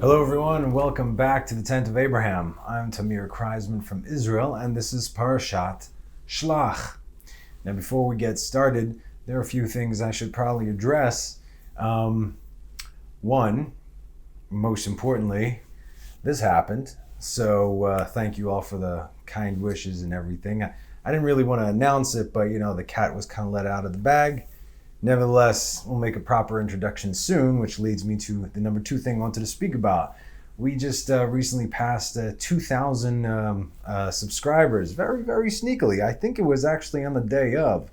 Hello everyone and welcome back to the Tent of Abraham. I'm Tamir Kreisman from Israel and this is Parashat Sh'lach. Now before we get started, there are a few things I should probably address. One, most importantly, this happened. So thank you all for the kind wishes and everything. I didn't really want to announce it, but the cat was kind of let out of the bag. Nevertheless, we'll make a proper introduction soon, which leads me to the number 2 thing I wanted to speak about. We just recently passed 2,000 subscribers, very, very sneakily. I think it was actually on the day of.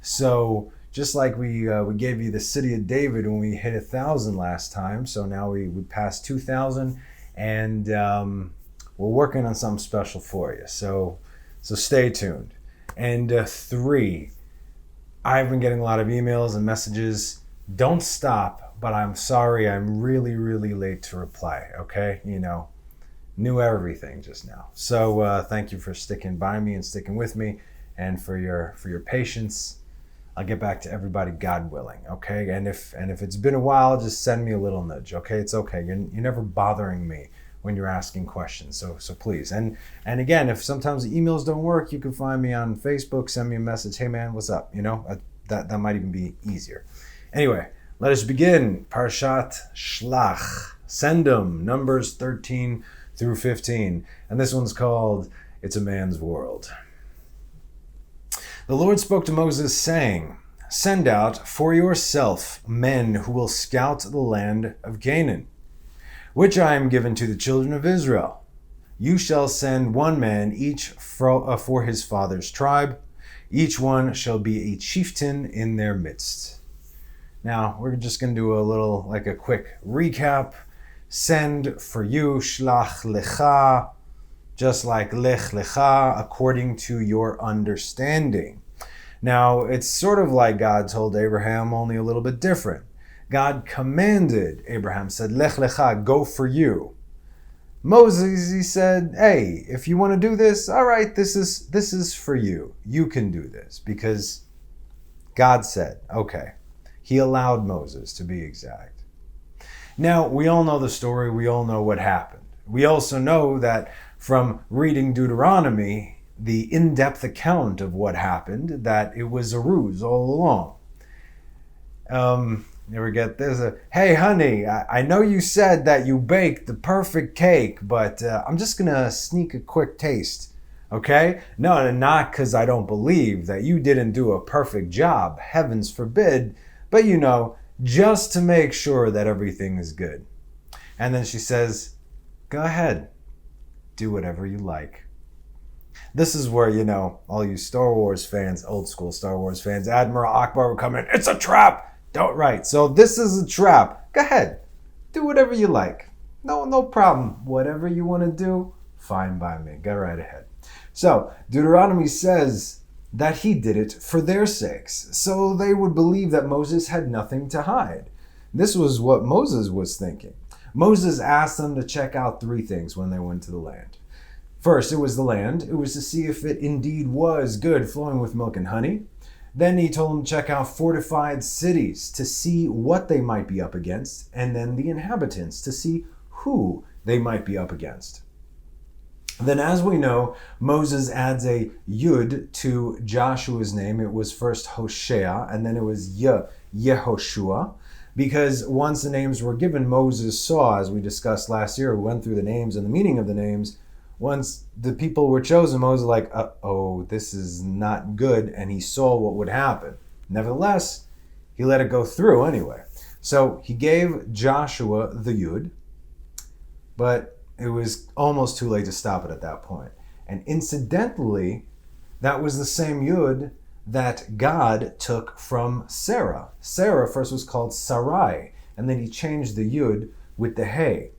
So just like we gave you the city of David when we hit 1,000 last time, so now we passed 2,000, and we're working on something special for you. So stay tuned. And 3. I've been getting a lot of emails and messages. Don't stop, but I'm sorry, I'm really, really late to reply, okay? Knew everything just now. So thank you for sticking by me and sticking with me and for your patience. I'll get back to everybody, God willing, okay? And if it's been a while, just send me a little nudge, okay? It's okay. You're never bothering me when you're asking questions, so please. And again, if sometimes the emails don't work, you can find me on Facebook, send me a message, hey man, what's up? That might even be easier. Anyway, let us begin. Parashat Sh'lach, send 'em, Numbers 13 through 15. And this one's called It's a Man's World. The Lord spoke to Moses, saying, "Send out for yourself men who will scout the land of Canaan, which I am given to the children of Israel. You shall send 1 man each for his father's tribe. Each one shall be a chieftain in their midst." Now, we're just going to do a quick recap. Send for you, shlach lecha, just like lech lecha, according to your understanding. Now, it's sort of like God told Abraham, only a little bit different. God commanded Abraham, said, Lech lecha, go for you. Moses, he said, hey, if you want to do this, all right, this is for you. You can do this because God said, okay. He allowed Moses, to be exact. Now, we all know the story. We all know what happened. We also know that from reading Deuteronomy, the in-depth account of what happened, that it was a ruse all along. You ever get this? Hey, honey, I know you said that you baked the perfect cake, but I'm just going to sneak a quick taste, okay? No, not because I don't believe that you didn't do a perfect job, heavens forbid, but just to make sure that everything is good. And then she says, go ahead, do whatever you like. This is where, all you Star Wars fans, old school Star Wars fans, Admiral Akbar would come in, it's a trap! Don't write. So this is a trap. Go ahead. Do whatever you like. No problem. Whatever you want to do, fine by me. Go right ahead. So Deuteronomy says that he did it for their sakes. So they would believe that Moses had nothing to hide. This was what Moses was thinking. Moses asked them to check out 3 things when they went to the land. First, it was the land. It was to see if it indeed was good, flowing with milk and honey. Then he told them to check out fortified cities to see what they might be up against, and then the inhabitants to see who they might be up against. Then, as we know, Moses adds a yud to Joshua's name. It was first Hosea, and then it was Yehoshua, because once the names were given, Moses saw, as we discussed last year, we went through the names and the meaning of the names. Once the people were chosen, Moses was like, uh-oh, this is not good, and he saw what would happen. Nevertheless, he let it go through anyway. So he gave Joshua the yud, but it was almost too late to stop it at that point. And incidentally, that was the same yud that God took from Sarah. Sarah first was called Sarai, and then he changed the yud with the hey.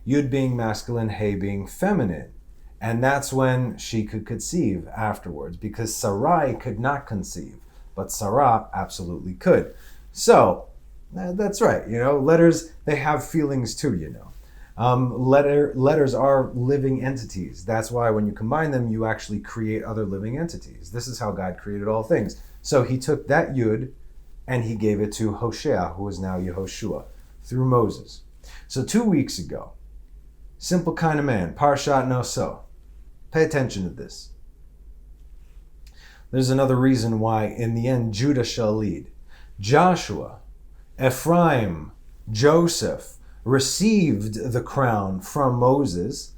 Yud being masculine, hey being feminine. And that's when she could conceive afterwards, because Sarai could not conceive, but Sarah absolutely could. So, that's right, letters, they have feelings too, Letters are living entities. That's why when you combine them, you actually create other living entities. This is how God created all things. So he took that Yud and he gave it to Hoshea, who is now Yehoshua, through Moses. So 2 weeks ago, simple kind of man, Parashat Sh'lach. Pay attention to this. There's another reason why in the end Judah shall lead. Joshua, Ephraim, Joseph received the crown from Moses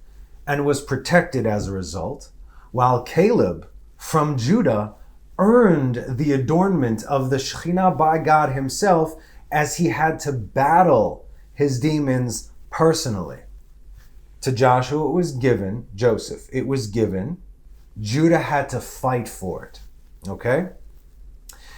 and was protected as a result, while Caleb from Judah earned the adornment of the Shekhinah by God himself, as he had to battle his demons personally. To Joshua it was given, Joseph, it was given. Judah had to fight for it. Okay?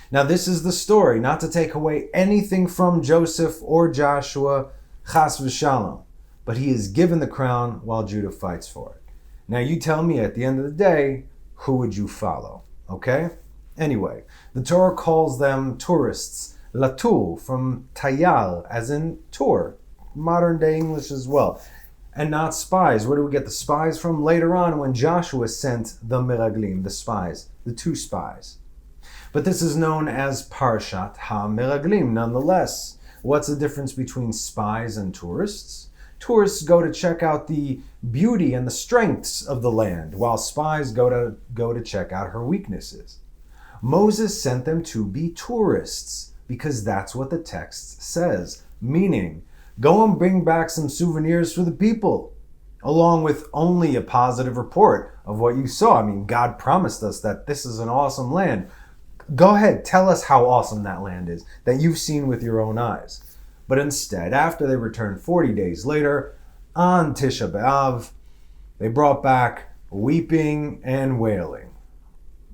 Now this is the story, not to take away anything from Joseph or Joshua, chas v'shalom, but he is given the crown while Judah fights for it. Now you tell me at the end of the day, who would you follow? Okay? Anyway, the Torah calls them tourists, latul, from tayal, as in tour, modern day English as well, and not spies. Where do we get the spies from? Later on when Joshua sent the meraglim, the spies, the 2 spies. But this is known as Parashat HaMeraglim nonetheless. What's the difference between spies and tourists? Tourists go to check out the beauty and the strengths of the land, while spies go to check out her weaknesses. Moses sent them to be tourists because that's what the text says, meaning go and bring back some souvenirs for the people, along with only a positive report of what you saw. I mean, God promised us that this is an awesome land. Go ahead, tell us how awesome that land is that you've seen with your own eyes. But instead, after they returned 40 days later, on Tisha B'Av, they brought back weeping and wailing.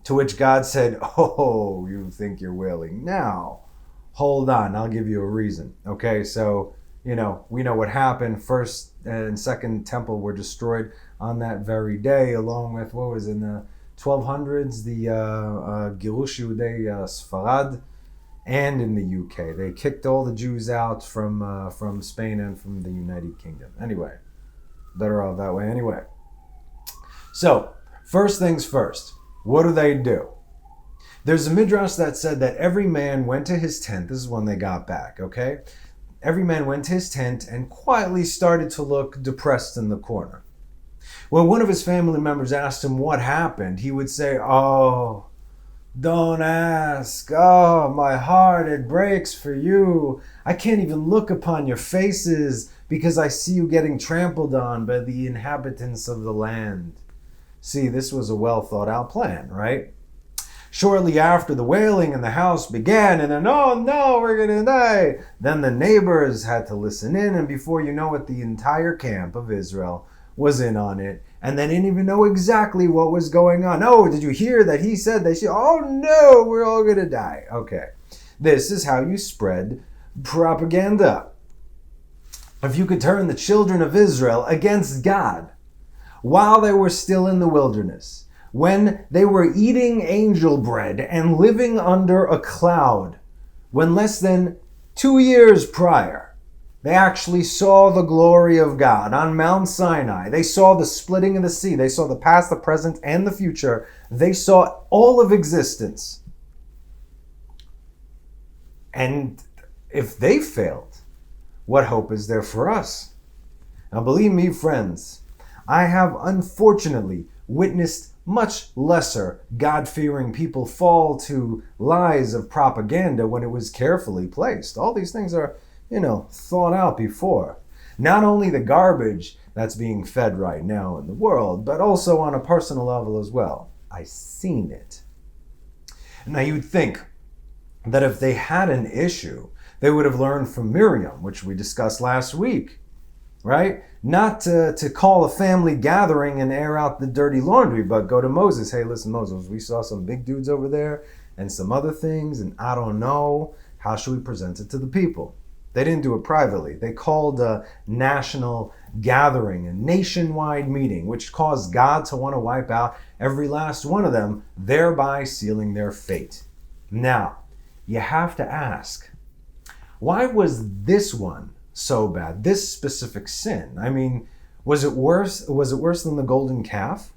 To which God said, "Oh, you think you're wailing now? Hold on, I'll give you a reason." Okay, so, we know what happened. First and second temple were destroyed on that very day, along with, what was in the 1200s, the Girush Yehudei Sfarad, and in the UK. They kicked all the Jews out from Spain and from the United Kingdom. Anyway, better off that way anyway. So, first things first, what do? There's a midrash that said that every man went to his tent. This is when they got back, okay? Every man went to his tent and quietly started to look depressed in the corner. When one of his family members asked him what happened, he would say, "Oh, don't ask. Oh, my heart, it breaks for you. I can't even look upon your faces because I see you getting trampled on by the inhabitants of the land." See, this was a well thought out plan, right? Shortly after, the wailing in the house began, and then, "Oh no, we're gonna die." Then the neighbors had to listen in, and before you know it, the entire camp of Israel was in on it, and they didn't even know exactly what was going on. "Oh, did you hear that he said that she, oh no, we're all gonna die." Okay, this is how you spread propaganda. If you could turn the children of Israel against God while they were still in the wilderness, when they were eating angel bread and living under a cloud, when less than 2 years prior, they actually saw the glory of God on Mount Sinai. They saw the splitting of the sea. They saw the past, the present, and the future. They saw all of existence. And if they failed, what hope is there for us? Now, believe me, friends, I have unfortunately witnessed much lesser God-fearing people fall to lies of propaganda when it was carefully placed. All these things are thought out before. Not only the garbage that's being fed right now in the world, but also on a personal level as well. I've seen it. Now you'd think that if they had an issue, they would have learned from Miriam, which we discussed last week, right? Not to call a family gathering and air out the dirty laundry, but go to Moses. "Hey, listen, Moses, we saw some big dudes over there and some other things, and I don't know. How should we present it to the people?" They didn't do it privately. They called a national gathering, a nationwide meeting, which caused God to want to wipe out every last one of them, thereby sealing their fate. Now, you have to ask, why was this one so bad? This specific sin. I mean, was it worse? Was it worse than the golden calf?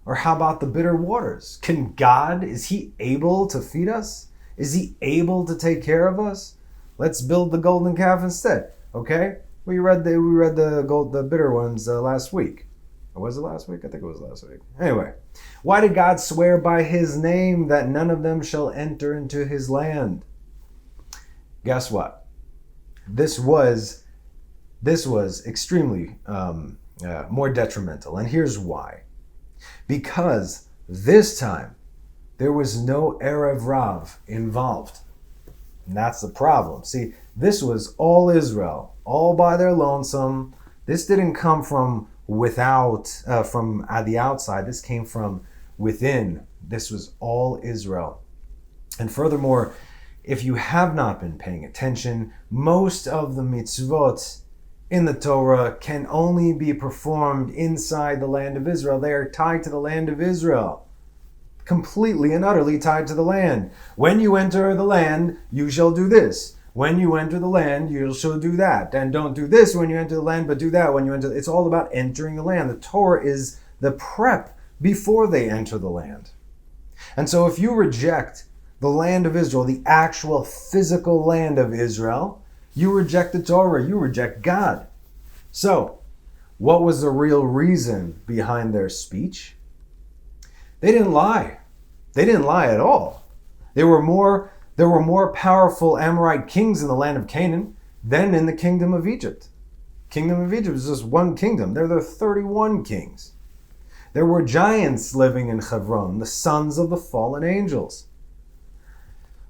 Or how about the bitter waters? Is he able to feed us? Is he able to take care of us? Let's build the golden calf instead. Okay? We read the bitter ones last week. Or was it last week? I think it was last week. Anyway, why did God swear by his name that none of them shall enter into his land? Guess what? This was extremely more detrimental. And here's why. Because this time, there was no Erev Rav involved. And that's the problem. See, this was all Israel, all by their lonesome. This didn't come from the outside. This came from within. This was all Israel. And furthermore, if you have not been paying attention, most of the mitzvot in the Torah can only be performed inside the land of Israel. They are tied to the land of Israel. Completely and utterly tied to the land. When you enter the land, you shall do this. When you enter the land, you shall do that. And don't do this when you enter the land, but do that when you enter. It's all about entering the land. The Torah is the prep before they enter the land. And so if you reject the land of Israel, the actual physical land of Israel, you reject the Torah, you reject God. So, what was the real reason behind their speech? They didn't lie. They didn't lie at all. There were more powerful Amorite kings in the land of Canaan than in the kingdom of Egypt. Kingdom of Egypt is just one kingdom. There are 31 kings. There were giants living in Hebron, the sons of the fallen angels.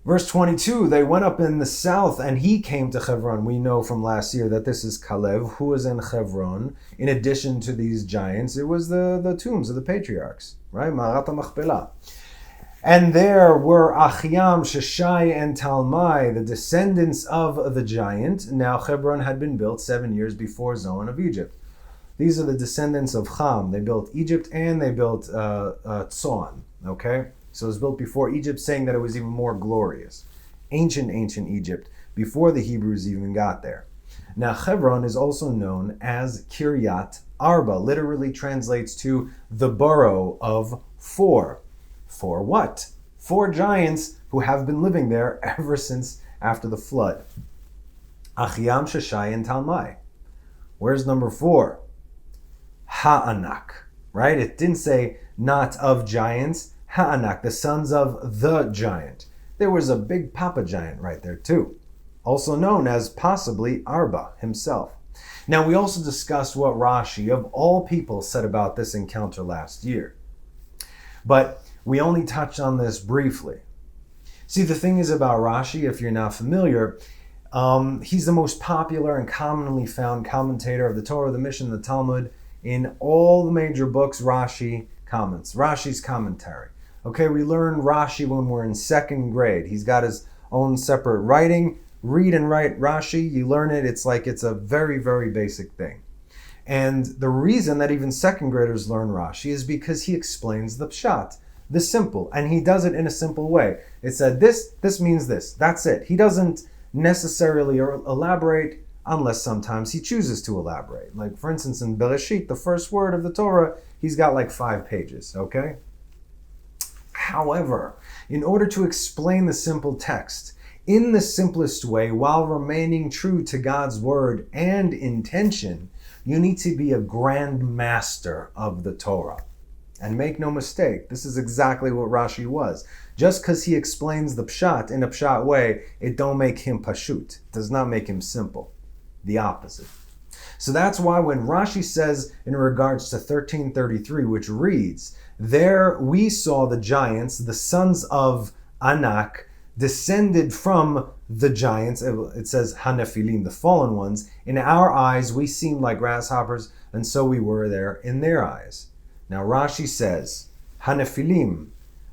Verse 22, they went up in the south and he came to Hebron. We know from last year that this is Kalev, who was in Hebron. In addition to these giants, it was the tombs of the patriarchs, right? Ma'arat HaMachpelah. And there were Achiam, Sheshai, and Talmai, the descendants of the giant. Now Hebron had been built 7 years before Zoan of Egypt. These are the descendants of Ham. They built Egypt and they built Tzoan, okay? So it was built before Egypt, saying that it was even more glorious. Ancient Egypt, before the Hebrews even got there. Now, Hebron is also known as Kiryat Arba, literally translates to the borough of four. For what? 4 giants who have been living there ever since after the flood. Achiam, Sheshai, and Talmai. Where's number 4? Ha'anak, right? It didn't say not of giants. Ha'anak, the sons of the giant. There was a big papa giant right there too, also known as possibly Arba himself. Now we also discussed what Rashi, of all people, said about this encounter last year. But we only touched on this briefly. See, the thing is about Rashi, if you're not familiar, he's the most popular and commonly found commentator of the Torah, the Mishnah, the Talmud. In all the major books, Rashi comments. Rashi's commentary. Okay, we learn Rashi when we're in 2nd grade. He's got his own separate writing. Read and write Rashi. You learn it. It's like it's a very, very basic thing. And the reason that even 2nd graders learn Rashi is because he explains the pshat, the simple, and he does it in a simple way. It said this means this. That's it. He doesn't necessarily elaborate unless sometimes he chooses to elaborate. Like, for instance, in Bereshit, the first word of the Torah, he's got like 5 pages, okay? However, in order to explain the simple text in the simplest way while remaining true to God's word and intention, you need to be a grand master of the Torah. And make no mistake, this is exactly what Rashi was. Just because he explains the pshat in a pshat way, it don't make him pashut. It does not make him simple. The opposite. So that's why when Rashi says in regards to 1333, which reads, there we saw the giants, the sons of Anak, descended from the giants. It says Hanephilim, the fallen ones. In our eyes, we seemed like grasshoppers, and so we were there in their eyes. Now Rashi says, Hanephilim,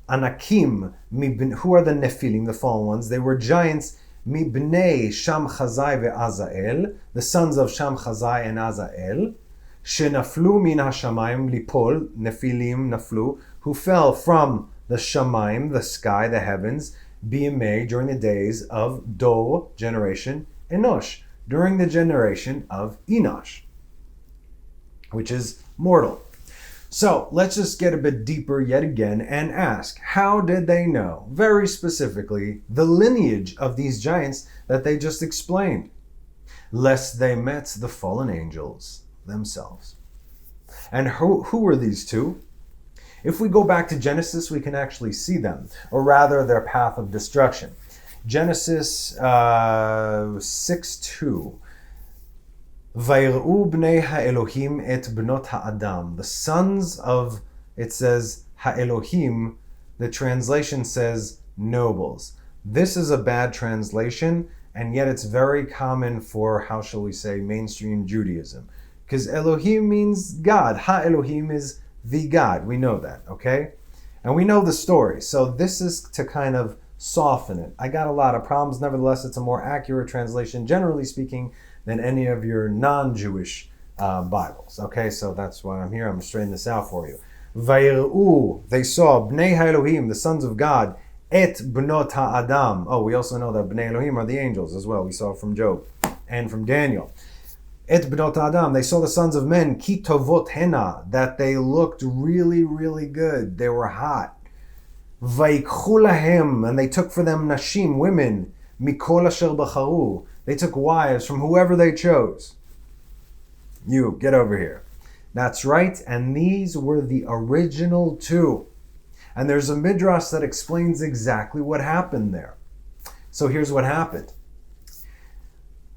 Anakim, who are the Nephilim, the fallen ones? They were giants, Mibnei Sham Chazai ve'Azael, the sons of Sham Chazai and Azael, Shenaflu min hashamayim lipol, Nephilim naflu, who fell from the Shamayim, the sky, the heavens, Bimei, during the days of Dor, generation, Enosh, during the generation of Enosh, which is mortal. So let's just get a bit deeper yet again and ask, how did they know, very specifically, the lineage of these giants that they just explained? Lest they met the fallen angels themselves. And who were these two? If we go back to Genesis, we can actually see them, or rather their path of destruction. Genesis 6:2. Vayr'u bnei ha'elohim et bnot ha'adam. The sons of, it says, ha'elohim. The translation says nobles. This is a bad translation, and yet it's very common for, how shall we say, mainstream Judaism. Because Elohim means God. Ha-Elohim is the God. We know that, okay? And we know the story. So this is to kind of soften it. I got a lot of problems. Nevertheless, it's a more accurate translation, generally speaking, than any of your non-Jewish Bibles. Okay, so that's why I'm here. I'm straightening this out for you. Vayr'u, they saw, Bnei HaElohim, the sons of God, et bnot ha'adam. Oh, we also know that Bnei Elohim are the angels as well. We saw from Job and from Daniel. Et bnot ha'adam, they saw the sons of men, ki tovot hena, that they looked really, really good. They were hot. Vayikchu lahem, and they took for them nashim, women, mikol asher bacharu. They took wives from whoever they chose. You, get over here. That's right, and these were the original two. And there's a midrash that explains exactly what happened there. So here's what happened.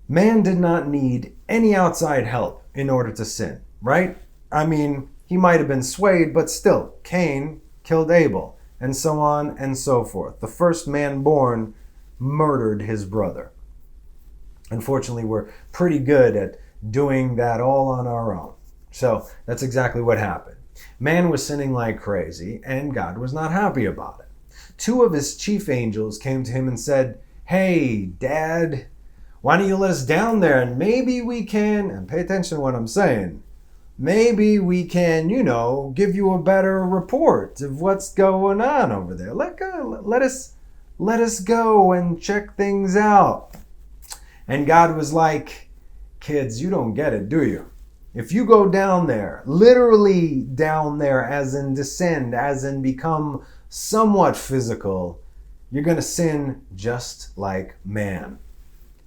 Man did not need any outside help in order to sin, right? I mean, he might have been swayed, but still, Cain killed Abel, and so on and so forth. The first man born murdered his brother. Unfortunately, we're pretty good at doing that all on our own. So that's exactly what happened. Man was sinning like crazy, and God was not happy about it. Two of his chief angels came to him and said, "Hey, Dad, why don't you let us down there and maybe we can," and pay attention to what I'm saying, maybe we can, give you a better report of what's going on over there. Let us go and check things out. And God was like, "Kids, you don't get it, do you? If you go down there, literally down there, as in descend, as in become somewhat physical, you're going to sin just like man."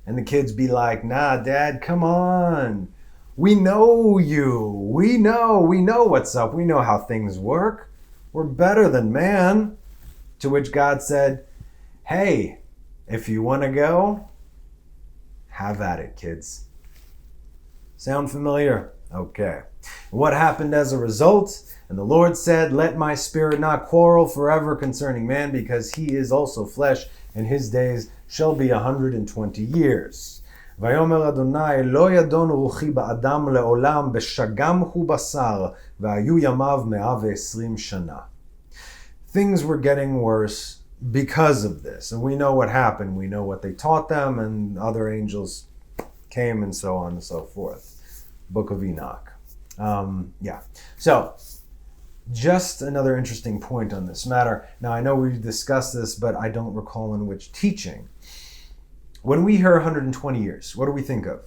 And the kids be like, "Nah, Dad, come on. We know you. We know what's up. We know how things work. We're better than man." To which God said, "Hey, if you want to go, have at it, kids." Sound familiar? Okay. What happened as a result? And the Lord said, "Let my spirit not quarrel forever concerning man, because he is also flesh, and his days shall be 120 years. Vayomer Adonai lo yadon ruchi ba'adam le'olam b'shagam hu basar v'ayu yamav 120 shana." Things were getting worse because of this. And we know what happened. We know what they taught them, and other angels came and so on and so forth. Book of Enoch. So, just another interesting point on this matter. Now, I know we've discussed this, but I don't recall in which teaching. When we hear 120 years, what do we think of?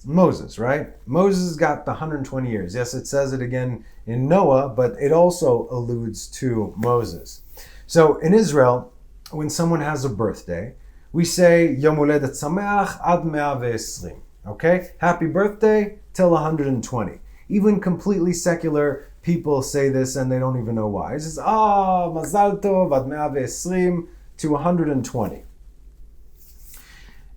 Moses, right? Moses got the 120 years. Yes, it says it again in Noah, but it also alludes to Moses. So in Israel, when someone has a birthday, we say Yom Holedet Sameach Ad 120. Okay? Happy birthday till 120. Even completely secular people say this and they don't even know why. It says, Mazal Tov Ad 120 to 120.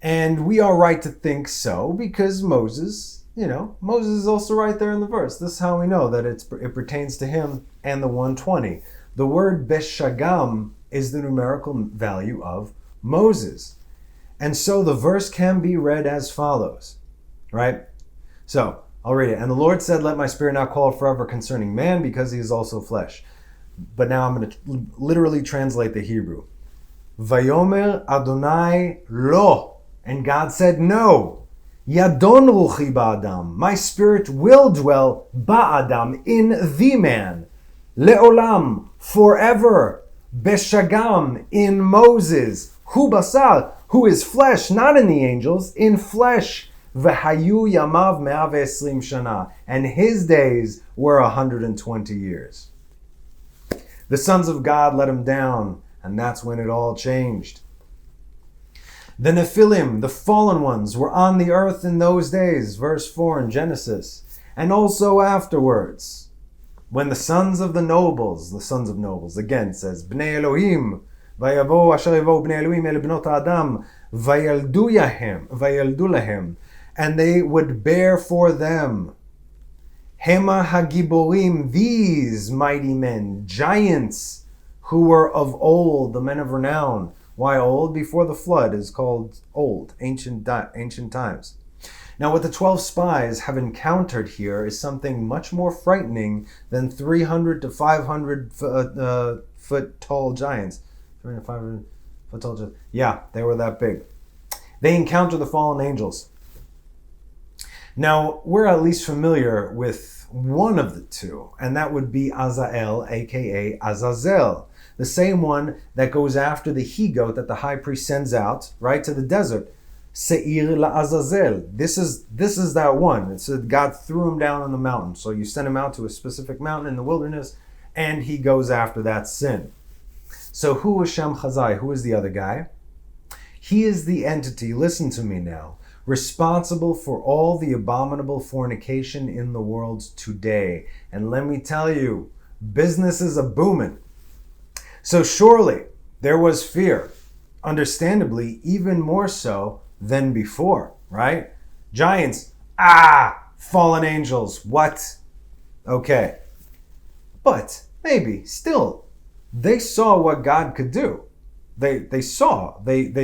And we are right to think so because Moses is also right there in the verse. This is how we know that it pertains to him and the 120. The word Beshagam is the numerical value of Moses. And so the verse can be read as follows, right? So, I'll read it. And the Lord said, "Let my spirit not call forever concerning man, because he is also flesh." But now I'm going to literally translate the Hebrew. Vayomer Adonai lo. And God said, "No. Yadon ruchi ba'adam. My spirit will dwell ba'adam, in the man. Le'olam, forever. Beshagam, in Moses. Hu basar, who is flesh, not in the angels, in flesh. V'hayu yamav 120 shana. And his days were 120 years. The sons of God let him down, and that's when it all changed. The Nephilim, the fallen ones, were on the earth in those days, verse 4 in Genesis, and also afterwards, when the sons of nobles, again says, Bnei Elohim, vayavo asher yavo bnei Elohim el bnot Adam, vayaldu lahem, and they would bear for them, Hema hagiborim, these mighty men, giants who were of old, the men of renown. Why old? Before the flood is called old, ancient times. Now what the 12 spies have encountered here is something much more frightening than 300 to 500 foot tall giants. 300 to 500 foot tall giants. Yeah, they were that big. They encounter the fallen angels. Now, we're at least familiar with one of the two, and that would be Azael, aka Azazel, the same one that goes after the he-goat that the high priest sends out, right, to the desert. Seir la'Azazel. This is that one. It said God threw him down on the mountain. So you send him out to a specific mountain in the wilderness, and he goes after that sin. So who is Shem Chazai? Who is the other guy? He is the entity, listen to me now, responsible for all the abominable fornication in the world today. And let me tell you, business is a booming. So surely there was fear, understandably even more so than before, right? Giants, fallen angels, what? Okay. But maybe still, they saw what God could do. They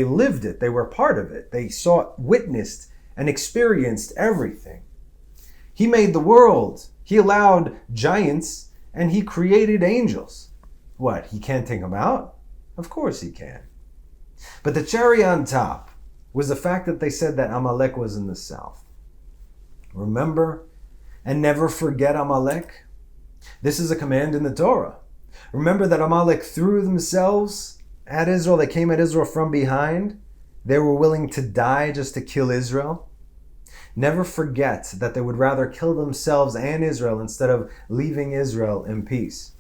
lived it, they were part of it. They saw, witnessed, and experienced everything. He made the world. He allowed giants, and he created angels. What, he can't take them out? Of course he can. But the cherry on top was the fact that they said that Amalek was in the south. Remember and never forget Amalek? This is a command in the Torah. Remember that Amalek threw themselves at Israel. They came at Israel from behind. They were willing to die just to kill Israel. Never forget that they would rather kill themselves and Israel instead of leaving Israel in peace.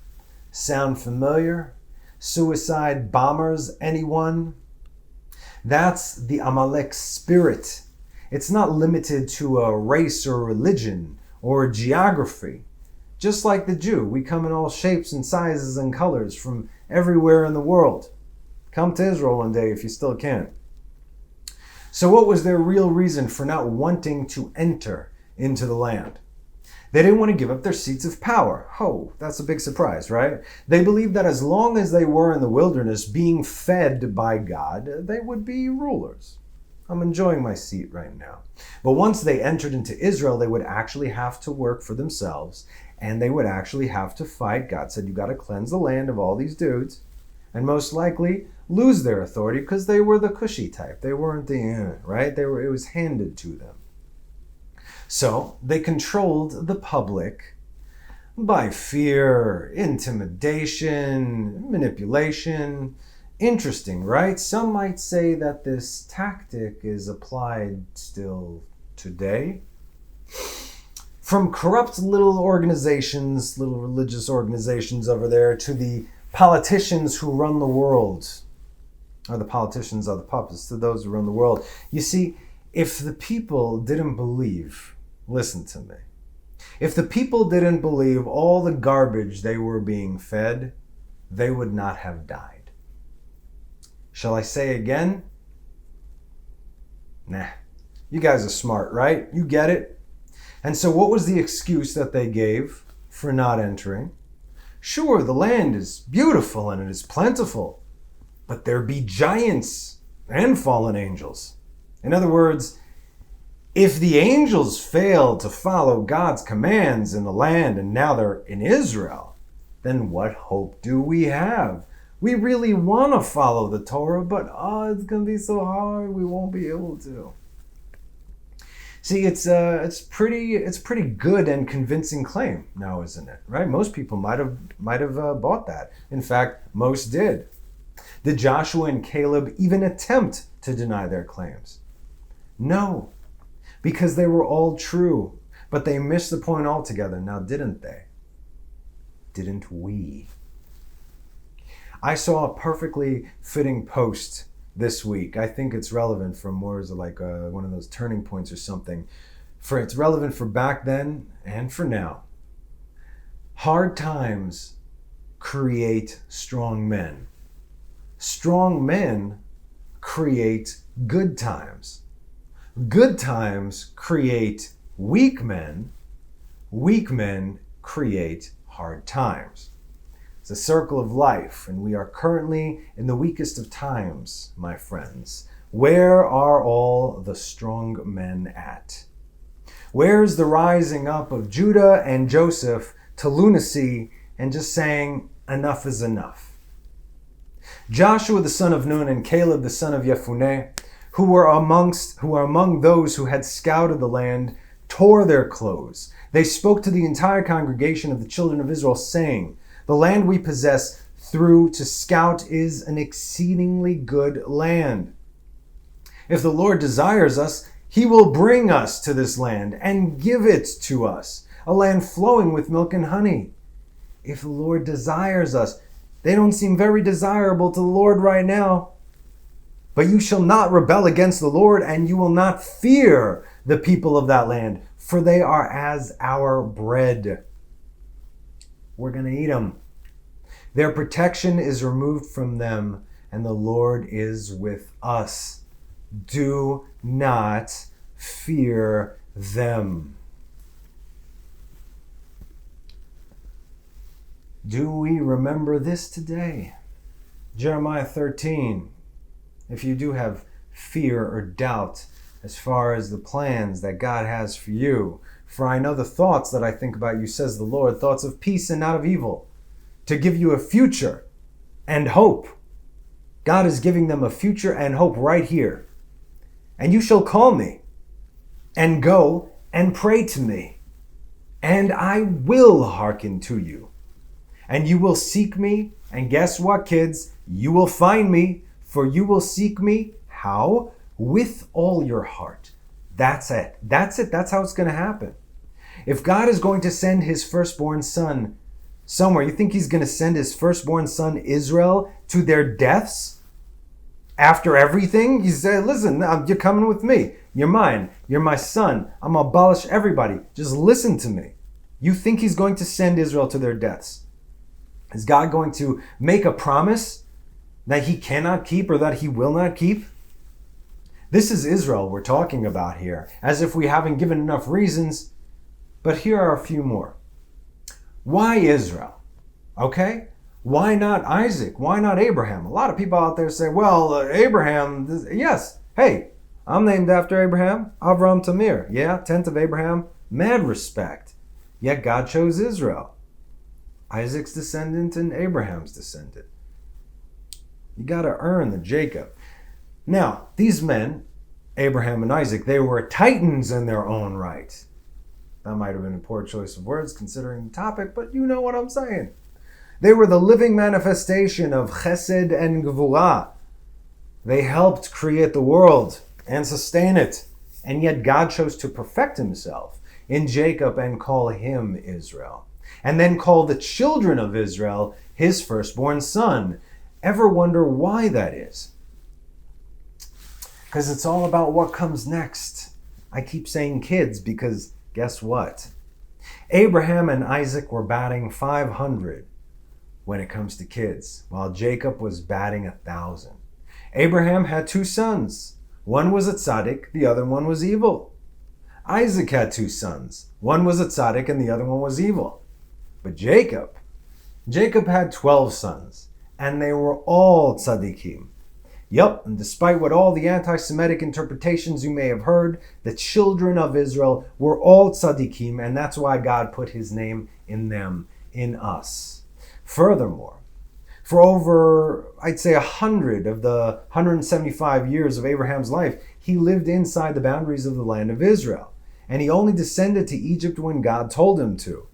Sound familiar? Suicide bombers, anyone? That's the Amalek spirit. It's not limited to a race or religion or geography. Just like the Jew, we come in all shapes and sizes and colors from everywhere in the world. Come to Israel one day if you still can. So what was their real reason for not wanting to enter into the land? They didn't want to give up their seats of power. Oh, that's a big surprise, right? They believed that as long as they were in the wilderness being fed by God, they would be rulers. I'm enjoying my seat right now. But once they entered into Israel, they would actually have to work for themselves, and they would actually have to fight. God said, you got to cleanse the land of all these dudes, and most likely lose their authority because they were the cushy type. They weren't the, right? It was handed to them. So they controlled the public by fear, intimidation, manipulation. Interesting, right? Some might say that this tactic is applied still today. From corrupt little organizations, little religious organizations over there, to the politicians who run the world. Or the politicians are the puppets to those who run the world. You see, if the people didn't believe, listen to me, if the people didn't believe all the garbage they were being fed, they would not have died. Shall I say again? Nah. You guys are smart, right? You get it? And so what was the excuse that they gave for not entering? Sure, the land is beautiful and it is plentiful, but there be giants and fallen angels. In other words, if the angels failed to follow God's commands in the land and now they're in Israel, then what hope do we have? We really want to follow the Torah, but it's going to be so hard, we won't be able to. See, it's pretty good and convincing claim now, isn't it? Right? Most people might have bought that. In fact, most did. Did Joshua and Caleb even attempt to deny their claims? No, because they were all true. But they missed the point altogether. Now, didn't they? Didn't we? I saw a perfectly fitting post this week. I think it's relevant for more as like one of those turning points or something. It's relevant for back then and for now. Hard times create strong men. Strong men create good times. Good times create weak men. Weak men create hard times. It's a circle of life, and we are currently in the weakest of times, my friends. Where are all the strong men at? Where's the rising up of Judah and Joseph to lunacy and just saying, enough is enough? Joshua the son of Nun and Caleb the son of Jephunneh, who are among those who had scouted the land, tore their clothes. They spoke to the entire congregation of the children of Israel, saying, the land we possess through to scout is an exceedingly good land. If the Lord desires us, he will bring us to this land and give it to us, a land flowing with milk and honey. If the Lord desires us, they don't seem very desirable to the Lord right now. But you shall not rebel against the Lord, and you will not fear the people of that land, for they are as our bread. We're going to eat them. Their protection is removed from them, and the Lord is with us. Do not fear them. Do we remember this today? Jeremiah 13. If you do have fear or doubt as far as the plans that God has for you, for I know the thoughts that I think about you, says the Lord, thoughts of peace and not of evil, to give you a future and hope. God is giving them a future and hope right here. And you shall call me and go and pray to me, and I will hearken to you. And you will seek me, and guess what, kids? You will find me, for you will seek me, how? With all your heart. That's it. That's it. That's how it's going to happen. If God is going to send his firstborn son somewhere, you think he's going to send his firstborn son, Israel, to their deaths? After everything, he said, listen, you're coming with me. You're mine. You're my son. I'm going to abolish everybody. Just listen to me. You think he's going to send Israel to their deaths? Is God going to make a promise that he cannot keep or that he will not keep? This is Israel we're talking about here, as if we haven't given enough reasons. But here are a few more. Why Israel? Okay? Why not Isaac? Why not Abraham? A lot of people out there say, well, Abraham, yes. Hey, I'm named after Abraham. Avram Tamir. Yeah, 10th of Abraham. Mad respect. Yet God chose Israel. Isaac's descendant and Abraham's descendant. You got to earn the Jacob. Now, these men, Abraham and Isaac, they were titans in their own right. That might have been a poor choice of words considering the topic, but you know what I'm saying. They were the living manifestation of chesed and gevurah. They helped create the world and sustain it. And yet God chose to perfect himself in Jacob and call him Israel. And then call the children of Israel his firstborn son. Ever wonder why that is? Because it's all about what comes next. I keep saying kids because guess what? Abraham and Isaac were batting 500 when it comes to kids, while Jacob was batting 1,000. Abraham had 2 sons. One was a tzaddik, the other one was evil. Isaac had 2 sons. One was a tzaddik and the other one was evil. But Jacob had 12 sons, and they were all tzaddikim. Yup, and despite what all the anti-Semitic interpretations you may have heard, the children of Israel were all tzaddikim, and that's why God put his name in them, in us. Furthermore, for over, I'd say 100 of the 175 years of Abraham's life, he lived inside the boundaries of the land of Israel, and he only descended to Egypt when God told him to.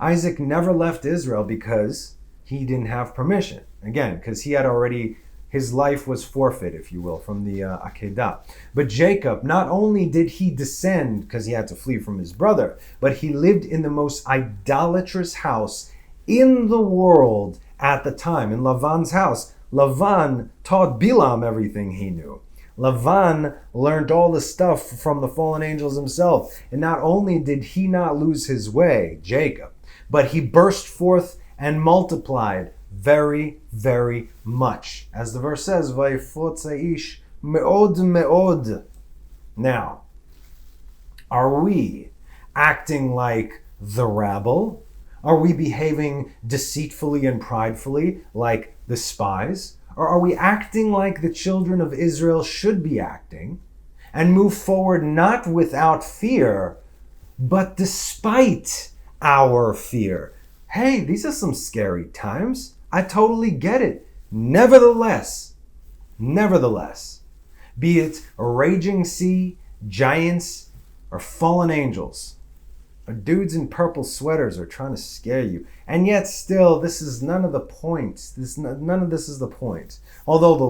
Isaac never left Israel because he didn't have permission. Again, because he had already his life was forfeit, if you will, from the Akedah. But Jacob, not only did he descend because he had to flee from his brother, but he lived in the most idolatrous house in the world at the time, in Lavan's house. Lavan taught Bilam everything he knew. Lavan learned all the stuff from the fallen angels himself. And not only did he not lose his way, Jacob, but he burst forth and multiplied very, very much. As the verse says, Vayifotze ish me'od me'od. Now, are we acting like the rabble? Are we behaving deceitfully and pridefully like the spies? Or are we acting like the children of Israel should be acting and move forward not without fear, but despite our fear? Hey, these are some scary times. I totally get it. Nevertheless, be it a raging sea, giants, or fallen angels, or dudes in purple sweaters are trying to scare you. And yet still, this is none of the point. None of this is the point. Although the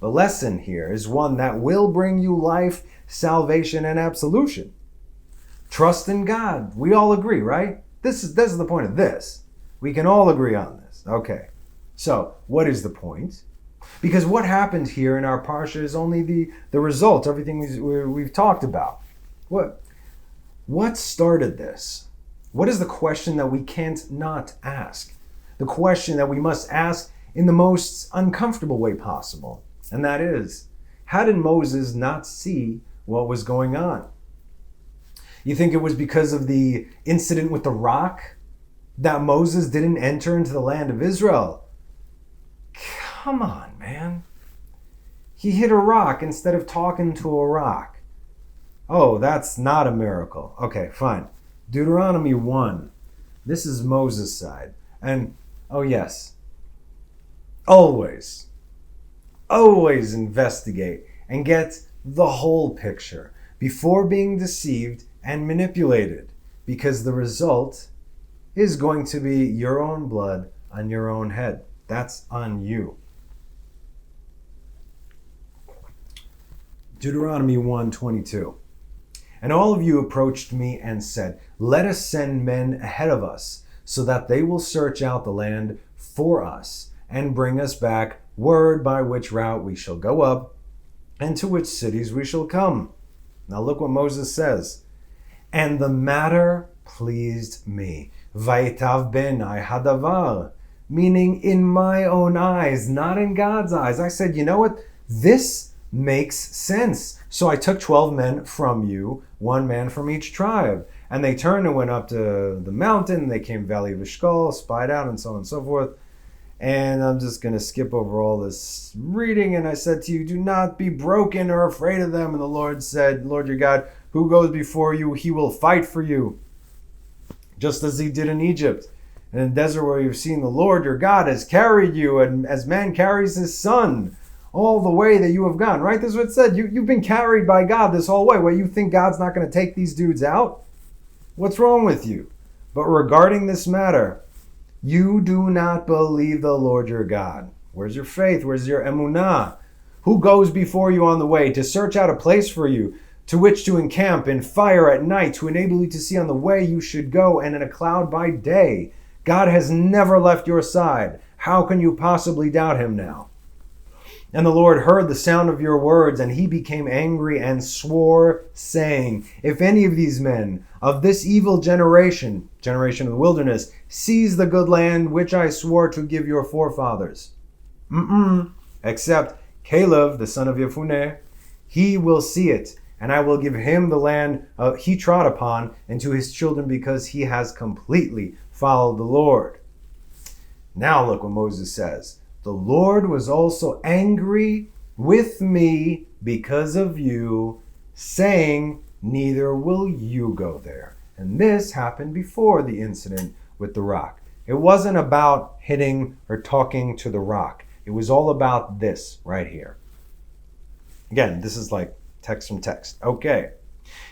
lesson here is one that will bring you life, salvation, and absolution. Trust in God. We all agree, right? This is the point of this. We can all agree on this. Okay. So, what is the point? Because what happened here in our parsha is only the result, everything we've talked about. What started this? What is the question that we can't not ask? The question that we must ask in the most uncomfortable way possible. And that is, how did Moses not see what was going on? You think it was because of the incident with the rock that Moses didn't enter into the land of Israel? Come on, man. He hit a rock instead of talking to a rock. Oh, that's not a miracle. Okay, fine. Deuteronomy 1. This is Moses' side. And, oh yes, always investigate and get the whole picture before being deceived and manipulated, because the result is going to be your own blood on your own head. That's on you. Deuteronomy 1:22. And all of you approached me and said, let us send men ahead of us, so that they will search out the land for us and bring us back word by which route we shall go up and to which cities we shall come. Now look what Moses says. And the matter pleased me. Vayitav benai hadavar. Meaning in my own eyes, not in God's eyes. I said, you know what? This makes sense. So I took 12 men from you, 1 man from each tribe. And they turned and went up to the mountain. They came Valley of Eshcol, spied out, and so on and so forth. And I'm just going to skip over all this reading. And I said to you, do not be broken or afraid of them. And the Lord said, Lord your God, who goes before you, he will fight for you. Just as he did in Egypt. And in the desert where you've seen the Lord your God has carried you, and as man carries his son, all the way that you have gone. Right? This is what it said. You've been carried by God this whole way. What, you think God's not going to take these dudes out? What's wrong with you? But regarding this matter, you do not believe the Lord your God. Where's your faith? Where's your emunah? Who goes before you on the way to search out a place for you, to which to encamp in fire at night, to enable you to see on the way you should go, and in a cloud by day? God has never left your side. How can you possibly doubt him now? And the Lord heard the sound of your words, and he became angry and swore, saying, if any of these men of this evil generation of the wilderness, sees the good land which I swore to give your forefathers, except Caleb, the son of Yefuneh, he will see it, and I will give him the land he trod upon, and to his children, because he has completely followed the Lord. Now look what Moses says. The Lord was also angry with me because of you, saying, neither will you go there. And this happened before the incident with the rock. It wasn't about hitting or talking to the rock. It was all about this right here. Again, this is like text from text. Okay.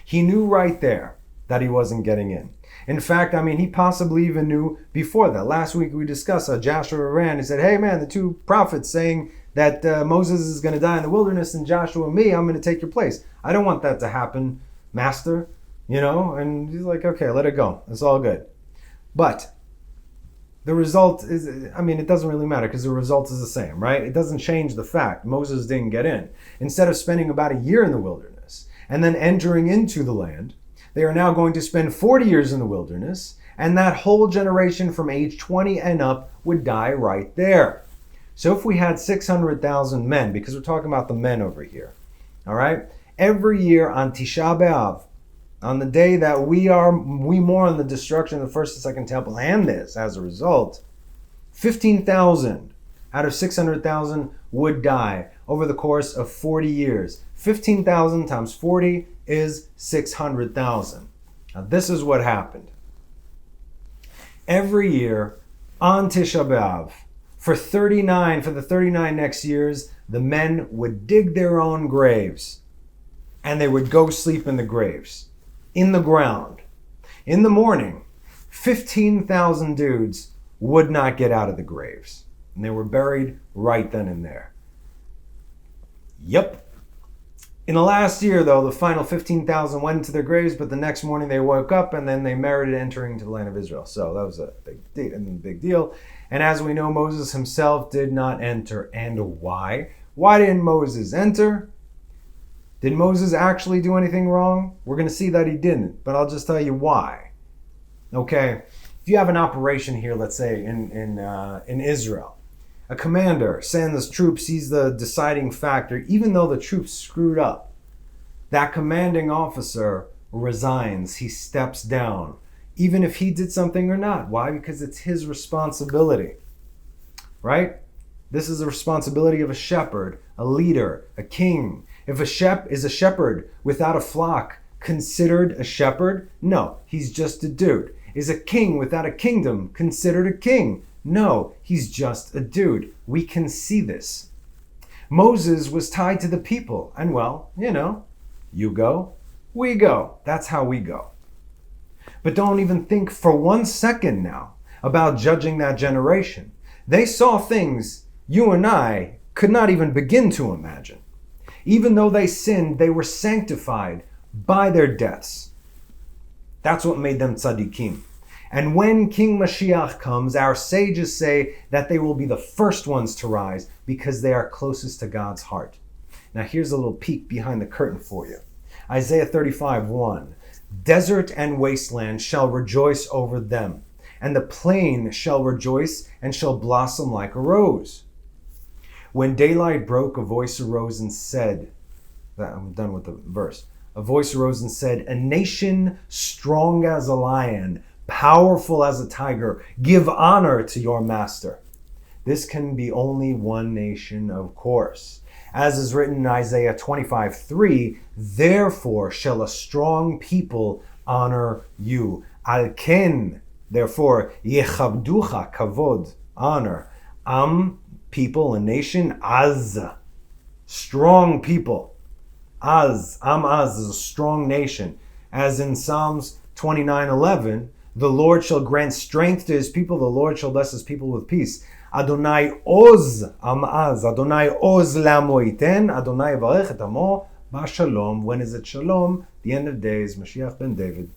He knew right there that he wasn't getting in. In fact, he possibly even knew before that. Last week we discussed how Joshua ran. He said, hey man, the 2 prophets saying that Moses is going to die in the wilderness and Joshua and me, I'm going to take your place. I don't want that to happen, Master. And he's like, okay, let it go. It's all good. But the result is, it doesn't really matter because the result is the same, right? It doesn't change the fact Moses didn't get in. Instead of spending about a year in the wilderness and then entering into the land, they are now going to spend 40 years in the wilderness, and that whole generation from age 20 and up would die right there. So if we had 600,000 men, because we're talking about the men over here, all right? Every year on Tisha B'Av, on the day that we mourn the destruction of the first and second temple, and this, as a result, 15,000 out of 600,000 would die over the course of 40 years. 15,000 times 40 is 600,000. Now this is what happened. Every year on Tisha B'Av, for the 39 next years, the men would dig their own graves and they would go sleep in the graves, in the ground. In the morning, 15,000 dudes would not get out of the graves. And they were buried right then and there. Yep. In the last year, though, the final 15,000 went into their graves, but the next morning they woke up and then they merited entering into the land of Israel. So that was a big deal. And as we know, Moses himself did not enter. And why? Why didn't Moses enter? Did Moses actually do anything wrong? We're going to see that he didn't, but I'll just tell you why. Okay, if you have an operation here, let's say in Israel, a commander sends troops, he's the deciding factor, even though the troops screwed up. That commanding officer resigns, he steps down, even if he did something or not. Why? Because it's his responsibility, right? This is the responsibility of a shepherd, a leader, a king. If is a shepherd without a flock considered a shepherd? No, he's just a dude. Is a king without a kingdom considered a king? No, he's just a dude. We can see this. Moses was tied to the people, and you go, we go. That's how we go. But don't even think for 1 second now about judging that generation. They saw things you and I could not even begin to imagine. Even though they sinned, they were sanctified by their deaths. That's what made them tzaddikim. And when King Mashiach comes, our sages say that they will be the first ones to rise because they are closest to God's heart. Now here's a little peek behind the curtain for you. Isaiah 35:1. Desert and wasteland shall rejoice over them, and the plain shall rejoice and shall blossom like a rose. When daylight broke, a voice arose and said, I'm done with the verse. A voice arose and said, a nation strong as a lion, powerful as a tiger, give honor to your master. This can be only one nation, of course. As is written in Isaiah 25:3, therefore shall a strong people honor you. Al ken, therefore, yechavducha, kavod, honor. People, a nation, Az, strong people. Az is a strong nation. As in Psalms 29:11, the Lord shall grant strength to his people, the Lord shall bless his people with peace. Adonai Oz, Az, Adonai Oz lamo iten, Adonai varech et amo b'shalom. When is it shalom? The end of days, Mashiach ben David.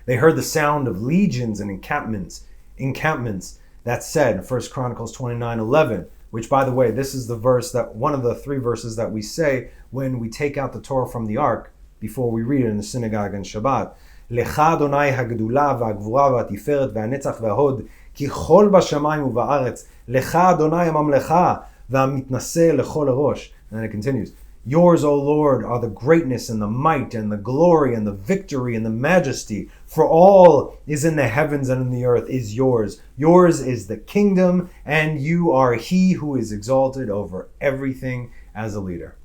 They heard the sound of legions and encampments. That said, 1 Chronicles 29:11, which, by the way, this is the verse that one of the 3 verses that we say when we take out the Torah from the ark before we read it in the synagogue on Shabbat. Lecha Adonai hagdula v'hagvura v'hatiferet v'hanetzach v'hahod ki chol b'shamayim u'ba'aretz. Lecha Adonai hamamlecha v'hamitnaseh lechol harosh. And then it continues. Yours, O Lord, are the greatness and the might and the glory and the victory and the majesty. For all is in the heavens and in the earth is yours. Yours is the kingdom, and you are he who is exalted over everything as a leader.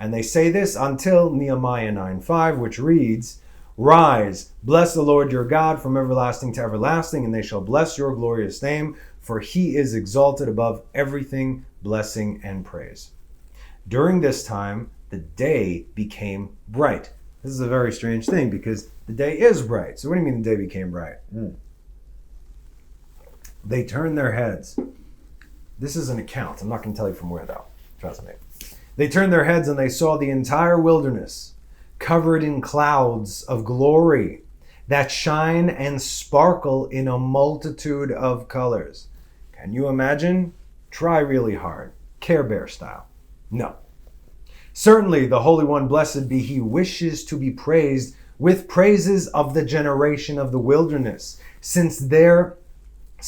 And they say this until Nehemiah 9:5, which reads, rise, bless the Lord your God from everlasting to everlasting, and they shall bless your glorious name, for he is exalted above everything, blessing and praise. During this time, the day became bright. This is a very strange thing because the day is bright. So what do you mean the day became bright? They turned their heads This is an account. I'm not going to tell you from where, though. Trust me. They turned their heads and they saw the entire wilderness covered in clouds of glory that shine and sparkle in a multitude of colors. Can you imagine? Try really hard. Care Bear style. No. Certainly the Holy One, blessed be He, wishes to be praised with praises of the generation of the wilderness, since there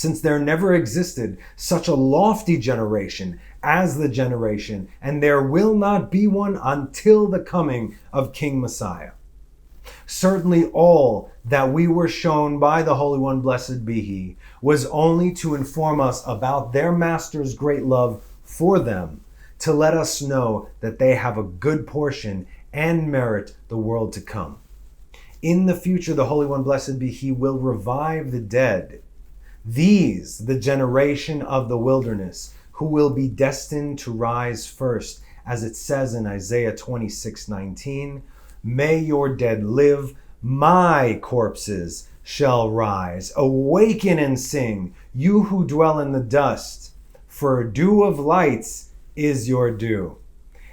never existed such a lofty generation as the generation, and there will not be one until the coming of King Messiah. Certainly all that we were shown by the Holy One, blessed be He, was only to inform us about their Master's great love for them, to let us know that they have a good portion and merit the world to come. In the future, the Holy One, blessed be He, will revive the dead. These, the generation of the wilderness, who will be destined to rise first, as it says in Isaiah 26:19, may your dead live, my corpses shall rise. Awaken and sing, you who dwell in the dust, for dew of lights is your dew,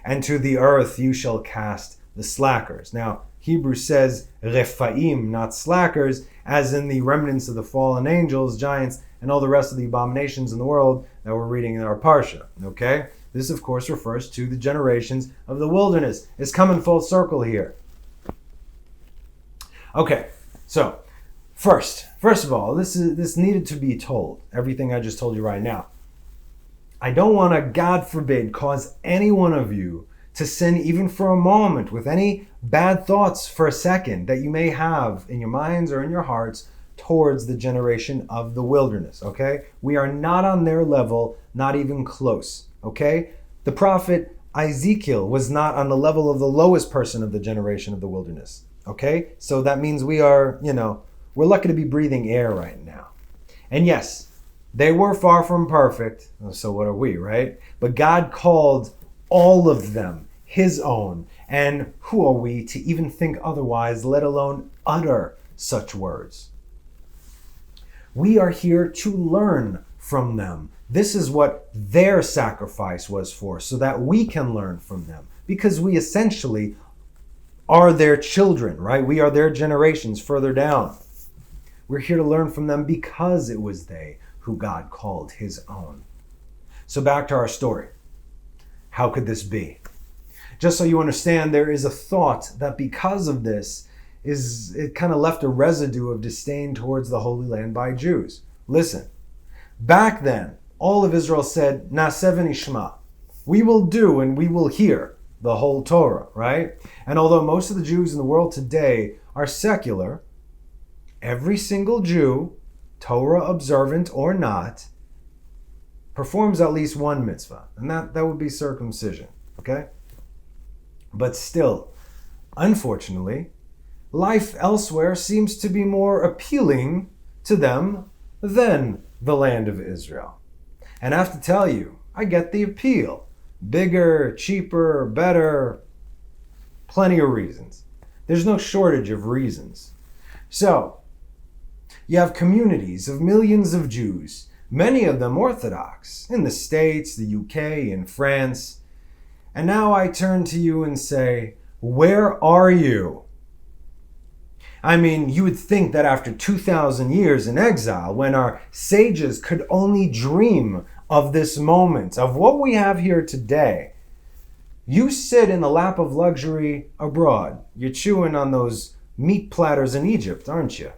and to the earth you shall cast the slackers. Now, Hebrew says rephaim, not slackers, as in the remnants of the fallen angels, giants, and all the rest of the abominations in the world that we're reading in our Parsha. Okay? This, of course, refers to the generations of the wilderness. It's coming full circle here. Okay, so first of all, this needed to be told. Everything I just told you right now. I don't want to, God forbid, cause any one of you to sin even for a moment with any bad thoughts for a second that you may have in your minds or in your hearts towards the generation of the wilderness, okay? We are not on their level, not even close, okay? The prophet Ezekiel was not on the level of the lowest person of the generation of the wilderness, okay? So that means we are, we're lucky to be breathing air right now. And yes, they were far from perfect, so what are we, right? But God called all of them His own. And who are we to even think otherwise, let alone utter such words? We are here to learn from them. This is what their sacrifice was for, so that we can learn from them. Because we essentially are their children, right? We are their generations further down. We're here to learn from them because it was they who God called His own. So back to our story. How could this be? Just so you understand, there is a thought that because of this, it kind of left a residue of disdain towards the Holy Land by Jews. Listen, back then, all of Israel said, Naseh v'nishma. We will do and we will hear the whole Torah, right? And although most of the Jews in the world today are secular, every single Jew, Torah observant or not, performs at least one mitzvah, and that would be circumcision, okay? But still, unfortunately, life elsewhere seems to be more appealing to them than the land of Israel. And I have to tell you, I get the appeal. Bigger, cheaper, better, plenty of reasons. There's no shortage of reasons. So, you have communities of millions of Jews, many of them Orthodox, in the States, the UK, and France. And now I turn to you and say, where are you? I mean, you would think that after 2,000 years in exile, when our sages could only dream of this moment, of what we have here today, you sit in the lap of luxury abroad. You're chewing on those meat platters in Egypt, aren't you?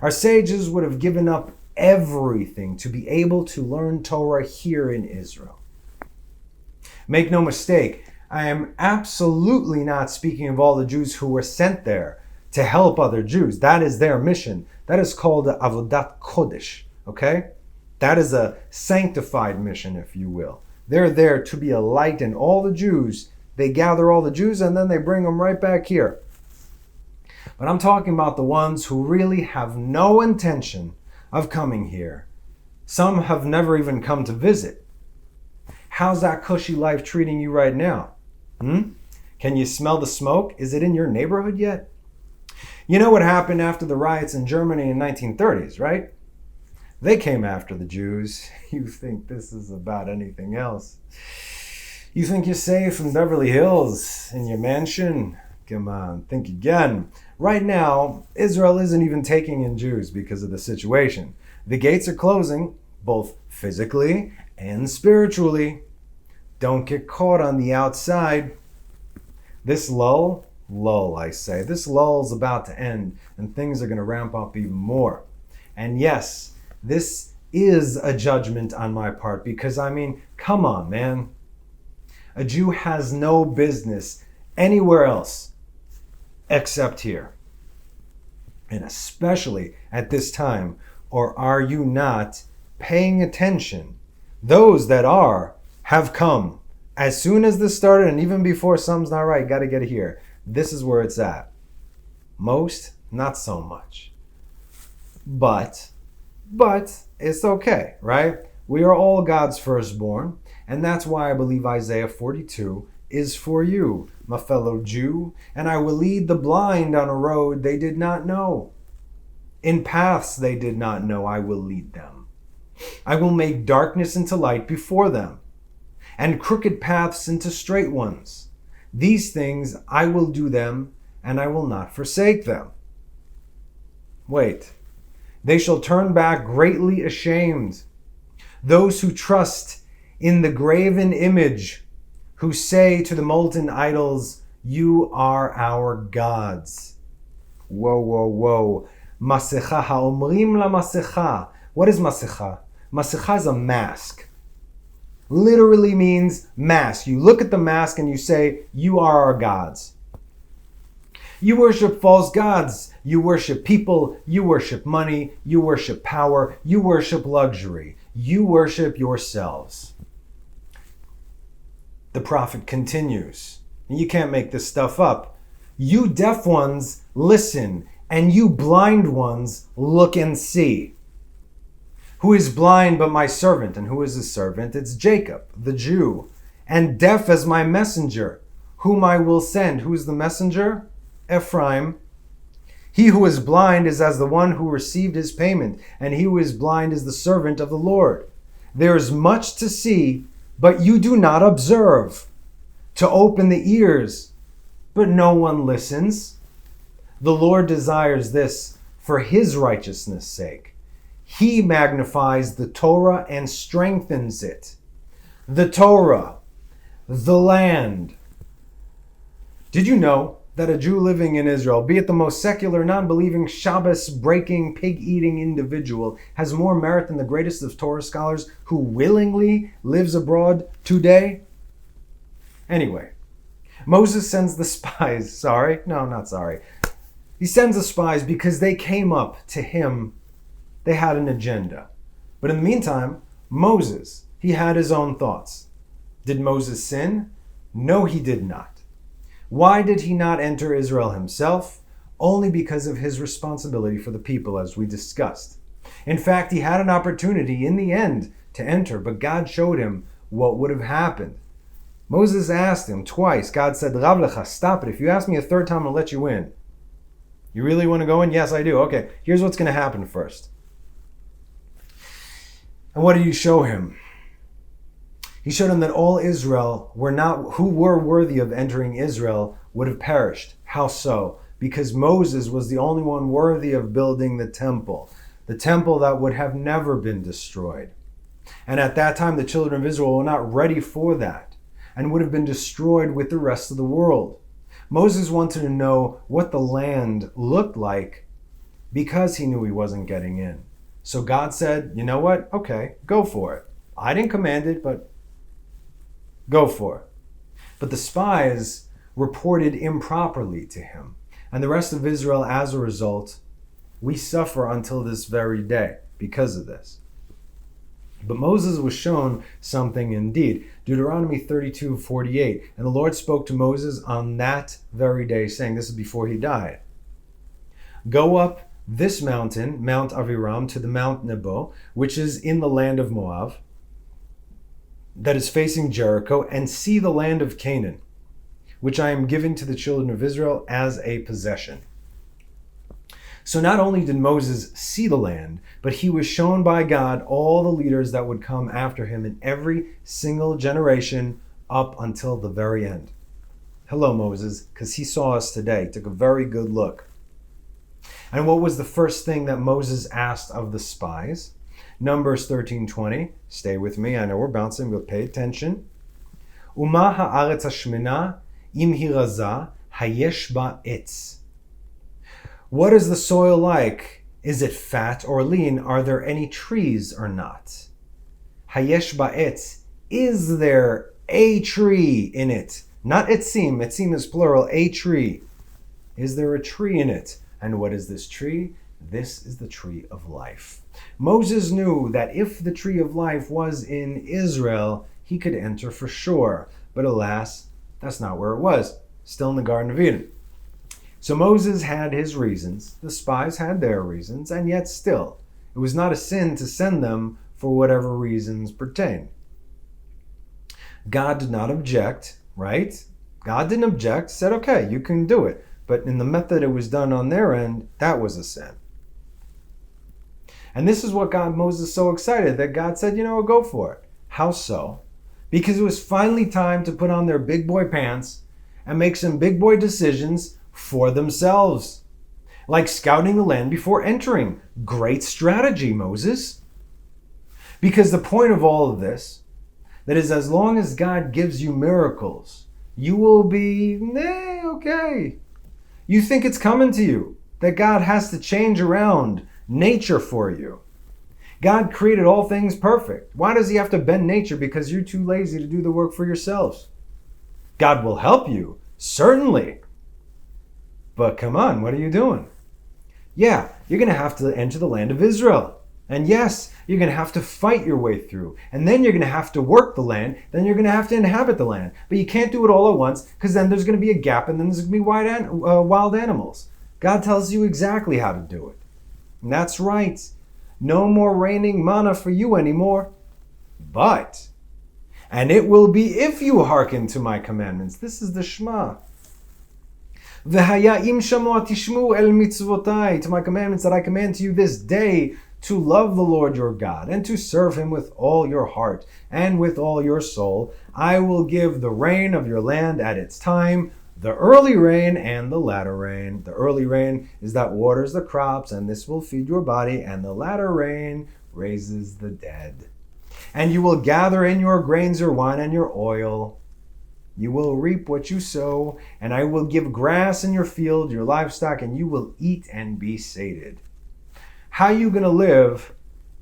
Our sages would have given up everything to be able to learn Torah here in Israel. Make no mistake, I am absolutely not speaking of all the Jews who were sent there to help other Jews. That is their mission. That is called Avodat Kodesh, okay? That is a sanctified mission, if you will. They're there to be a light in all the Jews. They gather all the Jews and then they bring them right back here. But I'm talking about the ones who really have no intention of coming here. Some have never even come to visit. How's that cushy life treating you right now? Can you smell the smoke? Is it in your neighborhood yet? You know what happened after the riots in Germany in 1930s, right? They came after the Jews. You think this is about anything else? You think you're safe in Beverly Hills in your mansion? Come on, think again. Right now, Israel isn't even taking in Jews because of the situation. The gates are closing, both physically and spiritually. Don't get caught on the outside. This lull, I say, this lull's about to end, and things are going to ramp up even more. And yes, this is a judgment on my part, because come on, man. A Jew has no business anywhere else except here. And especially at this time, or are you not paying attention? Those that are have come. As soon as this started, and even before something's not right, got to get it here. This is where it's at. Most, not so much. But it's okay, right? We are all God's firstborn, and that's why I believe Isaiah 42 is for you, my fellow Jew. And I will lead the blind on a road they did not know. In paths they did not know, I will lead them. I will make darkness into light before them, and crooked paths into straight ones. These things I will do them, and I will not forsake them. Wait. They shall turn back greatly ashamed. Those who trust in the graven image, who say to the molten idols, you are our gods. Whoa. Masecha haomrim la masecha. What is masecha? Masecha is a mask. Literally means mask. You look at the mask and you say, you are our gods. You worship false gods. You worship people. You worship money. You worship power. You worship luxury. You worship yourselves. The prophet continues. You can't make this stuff up. You deaf ones, listen, and you blind ones, look and see. Who is blind but my servant? And who is his servant? It's Jacob, the Jew, and deaf as my messenger, whom I will send. Who's the messenger? Ephraim. He who is blind is as the one who received his payment, and he who is blind is the servant of the Lord. There is much to see, but you do not observe, to open the ears, but no one listens. The Lord desires this for his righteousness' sake. He magnifies the Torah and strengthens it. The Torah, the land. Did you know that a Jew living in Israel, be it the most secular, non-believing, Shabbos-breaking, pig-eating individual, has more merit than the greatest of Torah scholars who willingly lives abroad today? Anyway, Moses sends the spies. He sends the spies because they came up to him. They had an agenda. But in the meantime, Moses, he had his own thoughts. Did Moses sin? No, he did not. Why did he not enter Israel himself? Only because of his responsibility for the people, as we discussed. In fact, he had an opportunity in the end to enter, but God showed him what would have happened. Moses asked him twice. God said, Rav lecha, stop it. If you ask me a third time, I'll let you in. You really want to go in? Yes, I do. Okay, here's what's going to happen first. And what did he show him? He showed him that all Israel who were worthy of entering Israel would have perished. How so? Because Moses was the only one worthy of building the temple that would have never been destroyed. And at that time, the children of Israel were not ready for that and would have been destroyed with the rest of the world. Moses wanted to know what the land looked like because he knew he wasn't getting in. So God said, you know what? Okay, go for it. I didn't command it, but go for it. But the spies reported improperly to him. And the rest of Israel, as a result, we suffer until this very day because of this. But Moses was shown something indeed. Deuteronomy 32:48. And the Lord spoke to Moses on that very day, saying, this is before he died. Go up this mountain, Mount Aviram, to the Mount Nebo, which is in the land of Moab, that is facing Jericho, and see the land of Canaan, which I am giving to the children of Israel as a possession. So not only did Moses see the land, but he was shown by God all the leaders that would come after him in every single generation up until the very end. Hello, Moses, because he saw us today, took a very good look. And what was the first thing that Moses asked of the spies? Numbers 13:20. Stay with me. I know we're bouncing, but pay attention. Uma ha'aretz hashmena im hiraza hayesh ba etz. What is the soil like? Is it fat or lean? Are there any trees or not? Hayesh ba'etz. Is there a tree in it? Not etzim. Etzim is plural. A tree. Is there a tree in it? And what is this tree? This is the tree of life. Moses knew that if the tree of life was in Israel, he could enter for sure. But alas, that's not where it was. Still in the Garden of Eden. So Moses had his reasons, the spies had their reasons, and yet still, it was not a sin to send them for whatever reasons pertain. God did not object, right? God didn't object, said, okay, you can do it. But in the method it was done on their end, that was a sin. And this is what got Moses so excited that God said, go for it. How so? Because it was finally time to put on their big boy pants and make some big boy decisions for themselves. Like scouting the land before entering. Great strategy, Moses. Because the point of all of this, that is, as long as God gives you miracles, you will be, okay. You think it's coming to you, that God has to change around nature for you. God created all things perfect. Why does he have to bend nature? Because you're too lazy to do the work for yourselves. God will help you, certainly. But come on, what are you doing? Yeah, you're going to have to enter the land of Israel. And yes, you're going to have to fight your way through. And then you're going to have to work the land. Then you're going to have to inhabit the land. But you can't do it all at once, because then there's going to be a gap and then there's going to be wild animals. God tells you exactly how to do it. And that's right. No more raining manna for you anymore. But, and it will be if you hearken to my commandments. This is the Shema. V'haya im shamu tishmu el mitzvotai, to my commandments that I command to you this day, to love the Lord your God and to serve him with all your heart and with all your soul. I will give the rain of your land at its time, the early rain and the latter rain. The early rain is that waters the crops, and this will feed your body, and the latter rain raises the dead. And you will gather in your grains, your wine, and your oil. You will reap what you sow, and I will give grass in your field, your livestock, and you will eat and be sated. How are you going to live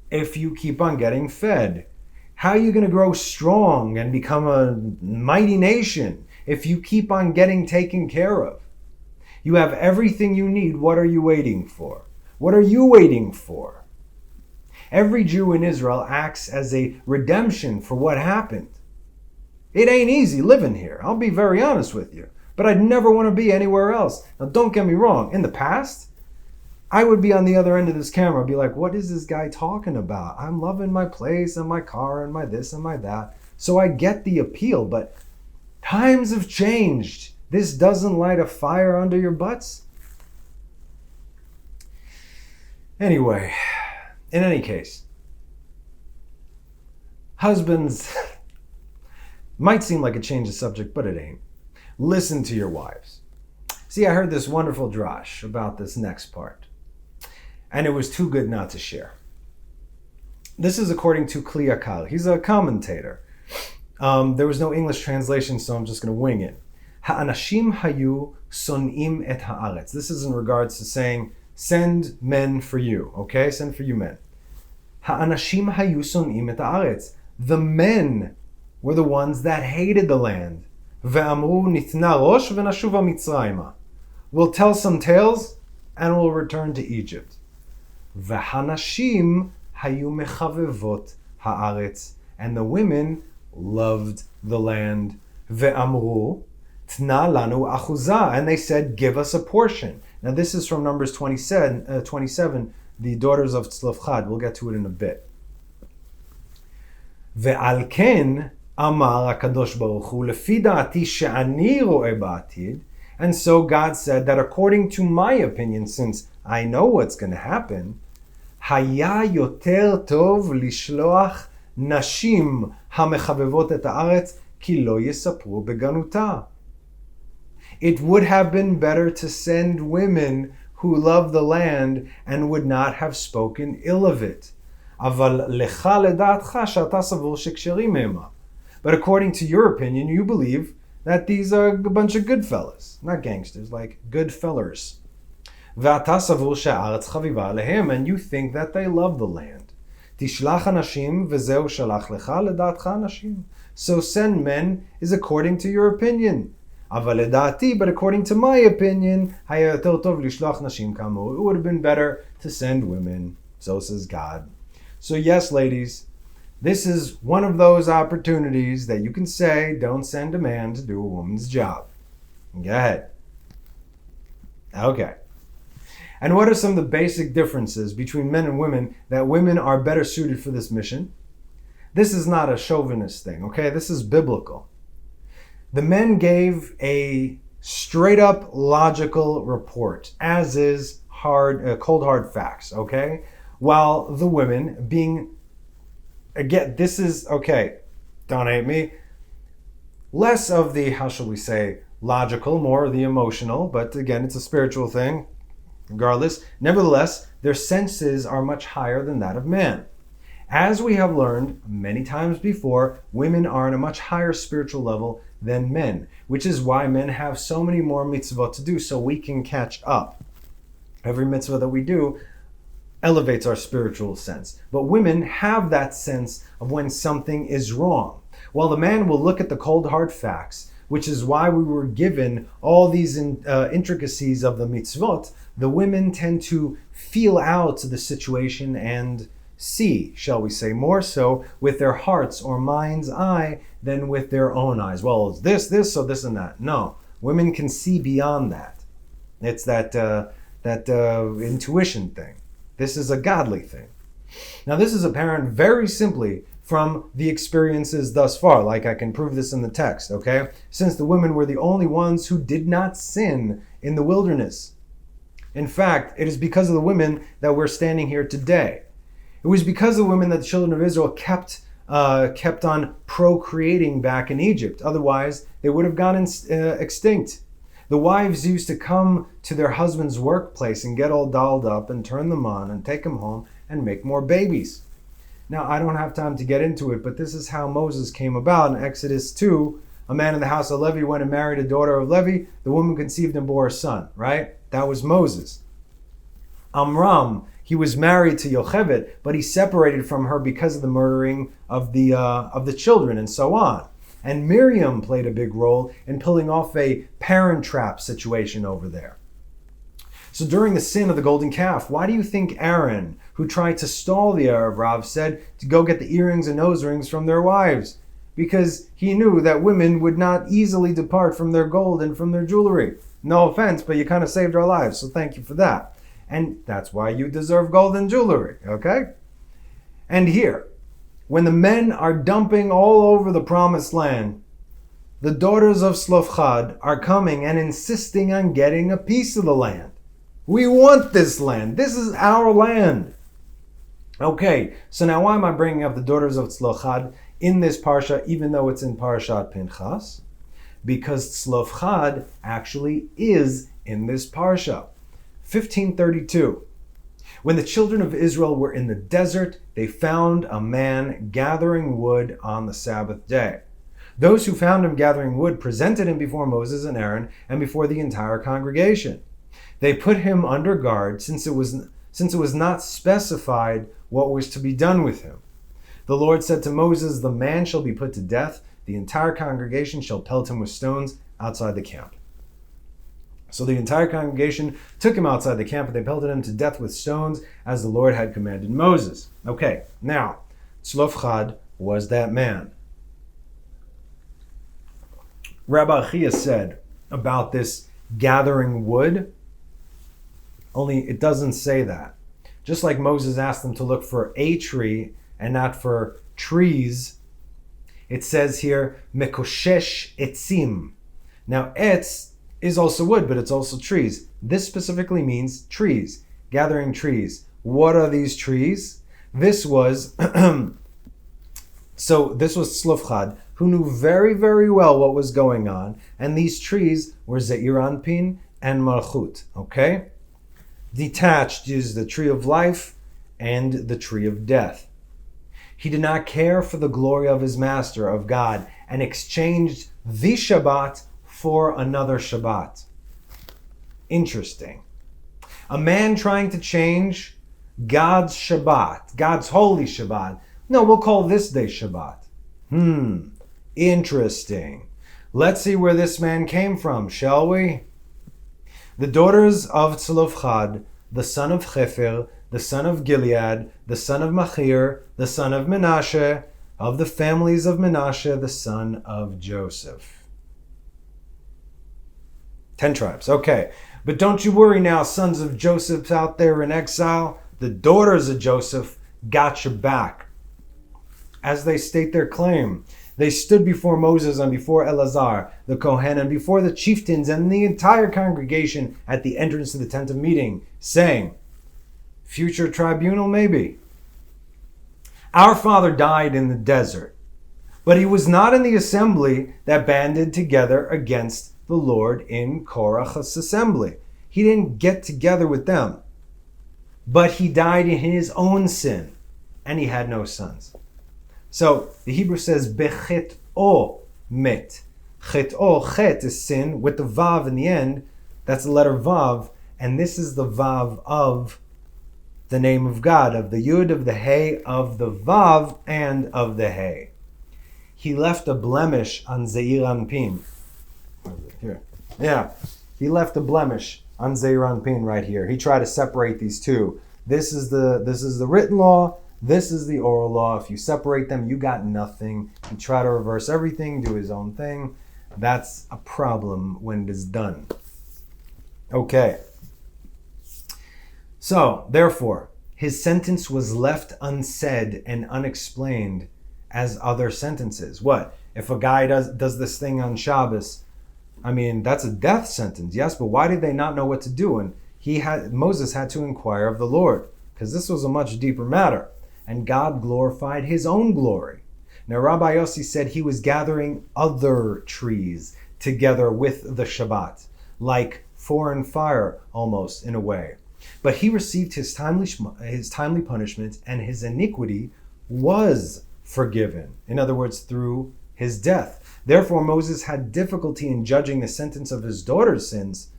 if you keep on getting fed? How are you going to grow strong and become a mighty nation if you keep on getting taken care of? You have everything you need. What are you waiting for? What are you waiting for? Every Jew in Israel acts as a redemption for what happened. It ain't easy living here. I'll be very honest with you. But I'd never want to be anywhere else. Now, don't get me wrong. In the past, I would be on the other end of this camera, be like, what is this guy talking about? I'm loving my place and my car and my this and my that. So I get the appeal, but times have changed. This doesn't light a fire under your butts. Anyway, in any case, husbands... might seem like a change of subject, but it ain't. Listen to your wives. See, I heard this wonderful drash about this next part, and it was too good not to share. This is according to Kliakal. He's a commentator. There was no English translation, so I'm just going to wing it. Ha'anashim hayu son'im et ha'aretz. This is in regards to saying, send men for you, okay? Send for you men. Ha'anashim hayu son'im et ha'aretz. The men were the ones that hated the land. Ve'amru nitna rosh v'nashuva mitzrayma. We'll tell some tales and we'll return to Egypt. Ve'hanashim hayu mechavevot ha'aretz. And the women loved the land. Ve'amru tna lanu achuzah. And they said, give us a portion. Now this is from Numbers 27, the daughters of Tzlofchad. We'll get to it in a bit. Ve'al ken Amar HaKadosh Baruch Hu, lefi da'ati she'ani ro'eh ba'atid. And so God said that according to my opinion, since I know what's going to happen. היה יותר טוב לשלוח נשים המחבבות את הארץ כי לא יספרו בגנותה. It would have been better to send women who love the land and would not have spoken ill of it. אבל לך לדעתך שאתה סבור שכשרים המה. But according to your opinion, you believe that these are a bunch of good fellas. Not gangsters, like good fellers. ואתה סבור שהארץ חביבה עליהם, and you think that they love the land. תשלח אנשים וזהו שלח לך, לדעתך אנשים. So send men is according to your opinion. אבל לדעתי, but according to my opinion, היה יותר טוב לשלוח נשים כאמור. It would have been better to send women. So says God. So yes, ladies, this is one of those opportunities that you can say, don't send a man to do a woman's job. Go ahead. Okay. And what are some of the basic differences between men and women that women are better suited for this mission? This is not a chauvinist thing, okay? This is biblical. The men gave a straight up logical report, as is cold hard facts, okay? While the women being, again, this is, okay, don't hate me, less of the, how shall we say, logical, more of the emotional, but again, it's a spiritual thing. Regardless, nevertheless, their senses are much higher than that of man. As we have learned many times before, women are on a much higher spiritual level than men, which is why men have so many more mitzvot to do so we can catch up. Every mitzvah that we do elevates our spiritual sense. But women have that sense of when something is wrong. While the man will look at the cold hard facts, which is why we were given all these intricacies of the mitzvot, the women tend to feel out the situation and see, shall we say, more so with their heart's or mind's eye than with their own eyes. Well, it's this, so this and that. No, women can see beyond that. It's that intuition thing. This is a godly thing. Now, this is apparent very simply from the experiences thus far, like I can prove this in the text, okay? Since the women were the only ones who did not sin in the wilderness. In fact, it is because of the women that we're standing here today. It was because of the women that the children of Israel kept on procreating back in Egypt. Otherwise, they would have gone extinct. The wives used to come to their husband's workplace and get all dolled up and turn them on and take them home and make more babies. Now, I don't have time to get into it, but this is how Moses came about. In Exodus 2, a man in the house of Levi went and married a daughter of Levi. The woman conceived and bore a son, right? That was Moses. Amram, he was married to Yocheved, but he separated from her because of the murdering of the children and so on. And Miriam played a big role in pulling off a parent trap situation over there. So during the sin of the golden calf, why do you think Aaron, who tried to stall the Erev Rav, said to go get the earrings and nose rings from their wives? Because he knew that women would not easily depart from their gold and from their jewelry. No offense, but you kind of saved our lives, so thank you for that. And that's why you deserve gold and jewelry, okay? And here, when the men are dumping all over the promised land, the daughters of Tzlofchad are coming and insisting on getting a piece of the land. We want this land. This is our land. Okay, so now why am I bringing up the daughters of Tzlofchad in this parsha, even though it's in Parashat Pinchas? Because Tzlofchad actually is in this parsha. 1532. When the children of Israel were in the desert, they found a man gathering wood on the Sabbath day. Those who found him gathering wood presented him before Moses and Aaron and before the entire congregation. They put him under guard since it was not specified what was to be done with him. The Lord said to Moses, "The man shall be put to death. The entire congregation shall pelt him with stones outside the camp." So the entire congregation took him outside the camp and they pelted him to death with stones as the Lord had commanded Moses. Okay, now, Tzlofchad was that man. Rabbi Achia said about this gathering wood, only it doesn't say that. Just like Moses asked them to look for a tree and not for trees, it says here, mekoshesh etzim. Now, etz is also wood, but it's also trees. This specifically means trees. gathering trees. What are these trees? This was this was Tzlofchad, who knew very, very well what was going on, and these trees were Zeir Anpin and Malchut. Okay, detached is the tree of life and the tree of death. He did not care for the glory of his master, of God, and exchanged the Shabbat for another Shabbat. Interesting. A man trying to change God's Shabbat, God's holy Shabbat. No, we'll call this day Shabbat. Interesting. Let's see where this man came from, shall we? The daughters of Tzlofchad, the son of Chefer, the son of Gilead, the son of Machir, the son of Menashe, of the families of Menashe, the son of Joseph. 10 tribes, okay. But don't you worry now, sons of Joseph out there in exile. The daughters of Joseph got your back. As they state their claim, they stood before Moses and before Eleazar, the Kohen, and before the chieftains and the entire congregation at the entrance to the tent of meeting, saying, future tribunal maybe. Our father died in the desert, but he was not in the assembly that banded together against the Lord in Korach's assembly. He didn't get together with them, but he died in his own sin, and he had no sons. So the Hebrew says, Bechet-o met. Chet-o, chet is sin, with the vav in the end. That's the letter vav, and this is the vav of the name of God, of the yud, of the hey, of the vav, and of the hey. He left a blemish on Zeir Anpin. Here. Yeah, he left a blemish on Zeir Anpin right here. He tried to separate these two. This is the written law. This is the oral law. If you separate them, you got nothing. He tried to reverse everything, do his own thing. That's a problem when it is done. Okay. So, therefore, his sentence was left unsaid and unexplained as other sentences. What? If a guy does this thing on Shabbos, I mean, that's a death sentence, yes, but why did they not know what to do? And Moses had to inquire of the Lord, because this was a much deeper matter. And God glorified his own glory. Now, Rabbi Yossi said he was gathering other trees together with the Shabbat, like foreign fire almost in a way. But he received his timely punishment, and his iniquity was forgiven. In other words, through his death. Therefore, Moses had difficulty in judging the sentence of his daughter's sins,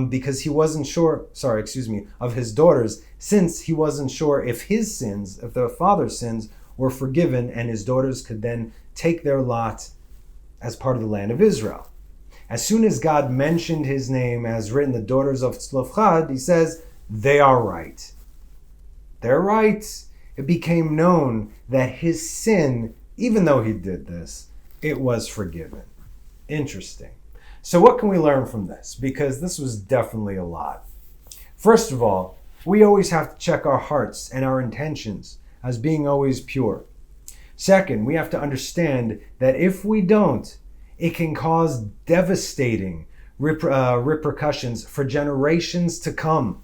because he wasn't sure, of his daughters, since he wasn't sure if his sins, if the father's sins were forgiven, and his daughters could then take their lot as part of the land of Israel. As soon as God mentioned his name, as written, the daughters of Tzlofchad, he says, they are right. They're right. It became known that his sin, even though he did this, it was forgiven. Interesting. So what can we learn from this? Because this was definitely a lot. First of all, we always have to check our hearts and our intentions as being always pure. Second, we have to understand that if we don't, it can cause devastating repercussions for generations to come.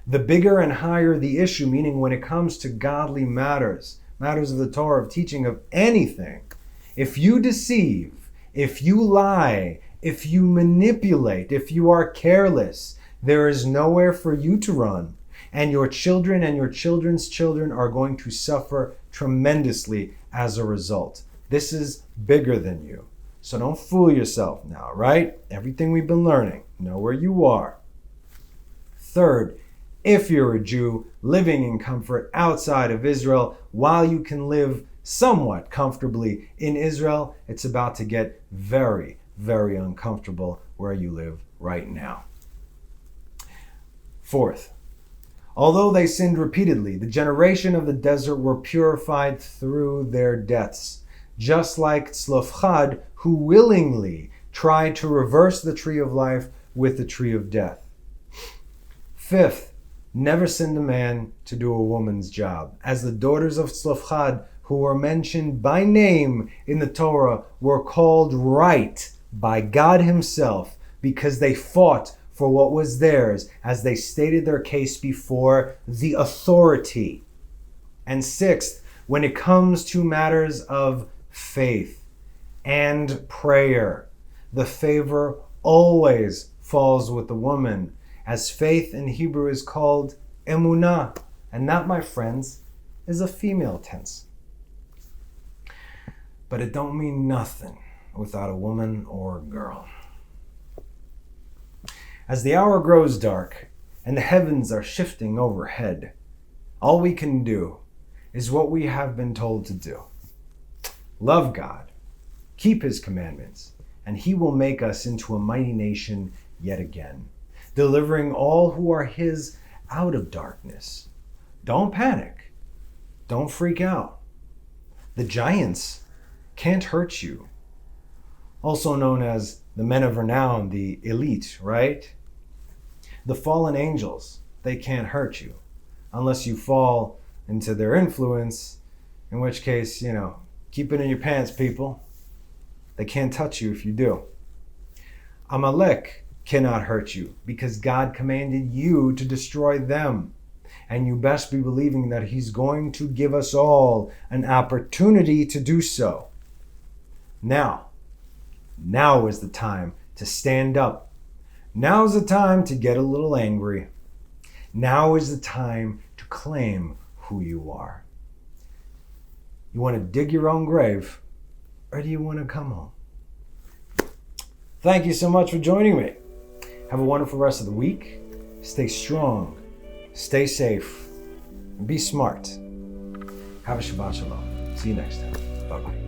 The bigger and higher the issue, meaning when it comes to godly matters of the Torah, of teaching of anything, if you deceive, if you lie, if you manipulate, if you are careless, there is nowhere for you to run. And your children and your children's children are going to suffer tremendously as a result. This is bigger than you. So don't fool yourself now, right? Everything we've been learning, know where you are. Third, if you're a Jew living in comfort outside of Israel, while you can live somewhat comfortably in Israel, it's about to get very, very uncomfortable where you live right now. Fourth, although they sinned repeatedly, the generation of the desert were purified through their deaths, just like Tzlofchad, who willingly tried to reverse the tree of life with the tree of death. Fifth, never send a man to do a woman's job, as the daughters of Tzlofchad, who were mentioned by name in the Torah, were called right by God himself because they fought for what was theirs as they stated their case before the authority. And sixth, when it comes to matters of faith and prayer, the favor always falls with the woman, as faith in Hebrew is called emunah, and that, my friends, is a female tense. But it don't mean nothing without a woman or a girl. As the hour grows dark and the heavens are shifting overhead, all we can do is what we have been told to do. Love God, keep his commandments, and he will make us into a mighty nation yet again, delivering all who are his out of darkness. Don't panic. Don't freak out. The giants can't hurt you. Also known as the men of renown, the elite, right? The fallen angels, they can't hurt you unless you fall into their influence, in which case, keep it in your pants, people. They can't touch you if you do. Amalek cannot hurt you because God commanded you to destroy them. And you best be believing that he's going to give us all an opportunity to do so. Now is the time to stand up. Now is the time to get a little angry. Now is the time to claim who you are. You want to dig your own grave, or do you want to come home? Thank you so much for joining me. Have a wonderful rest of the week. Stay strong, stay safe, and be smart. Have a Shabbat Shalom. See you next time. Bye-bye.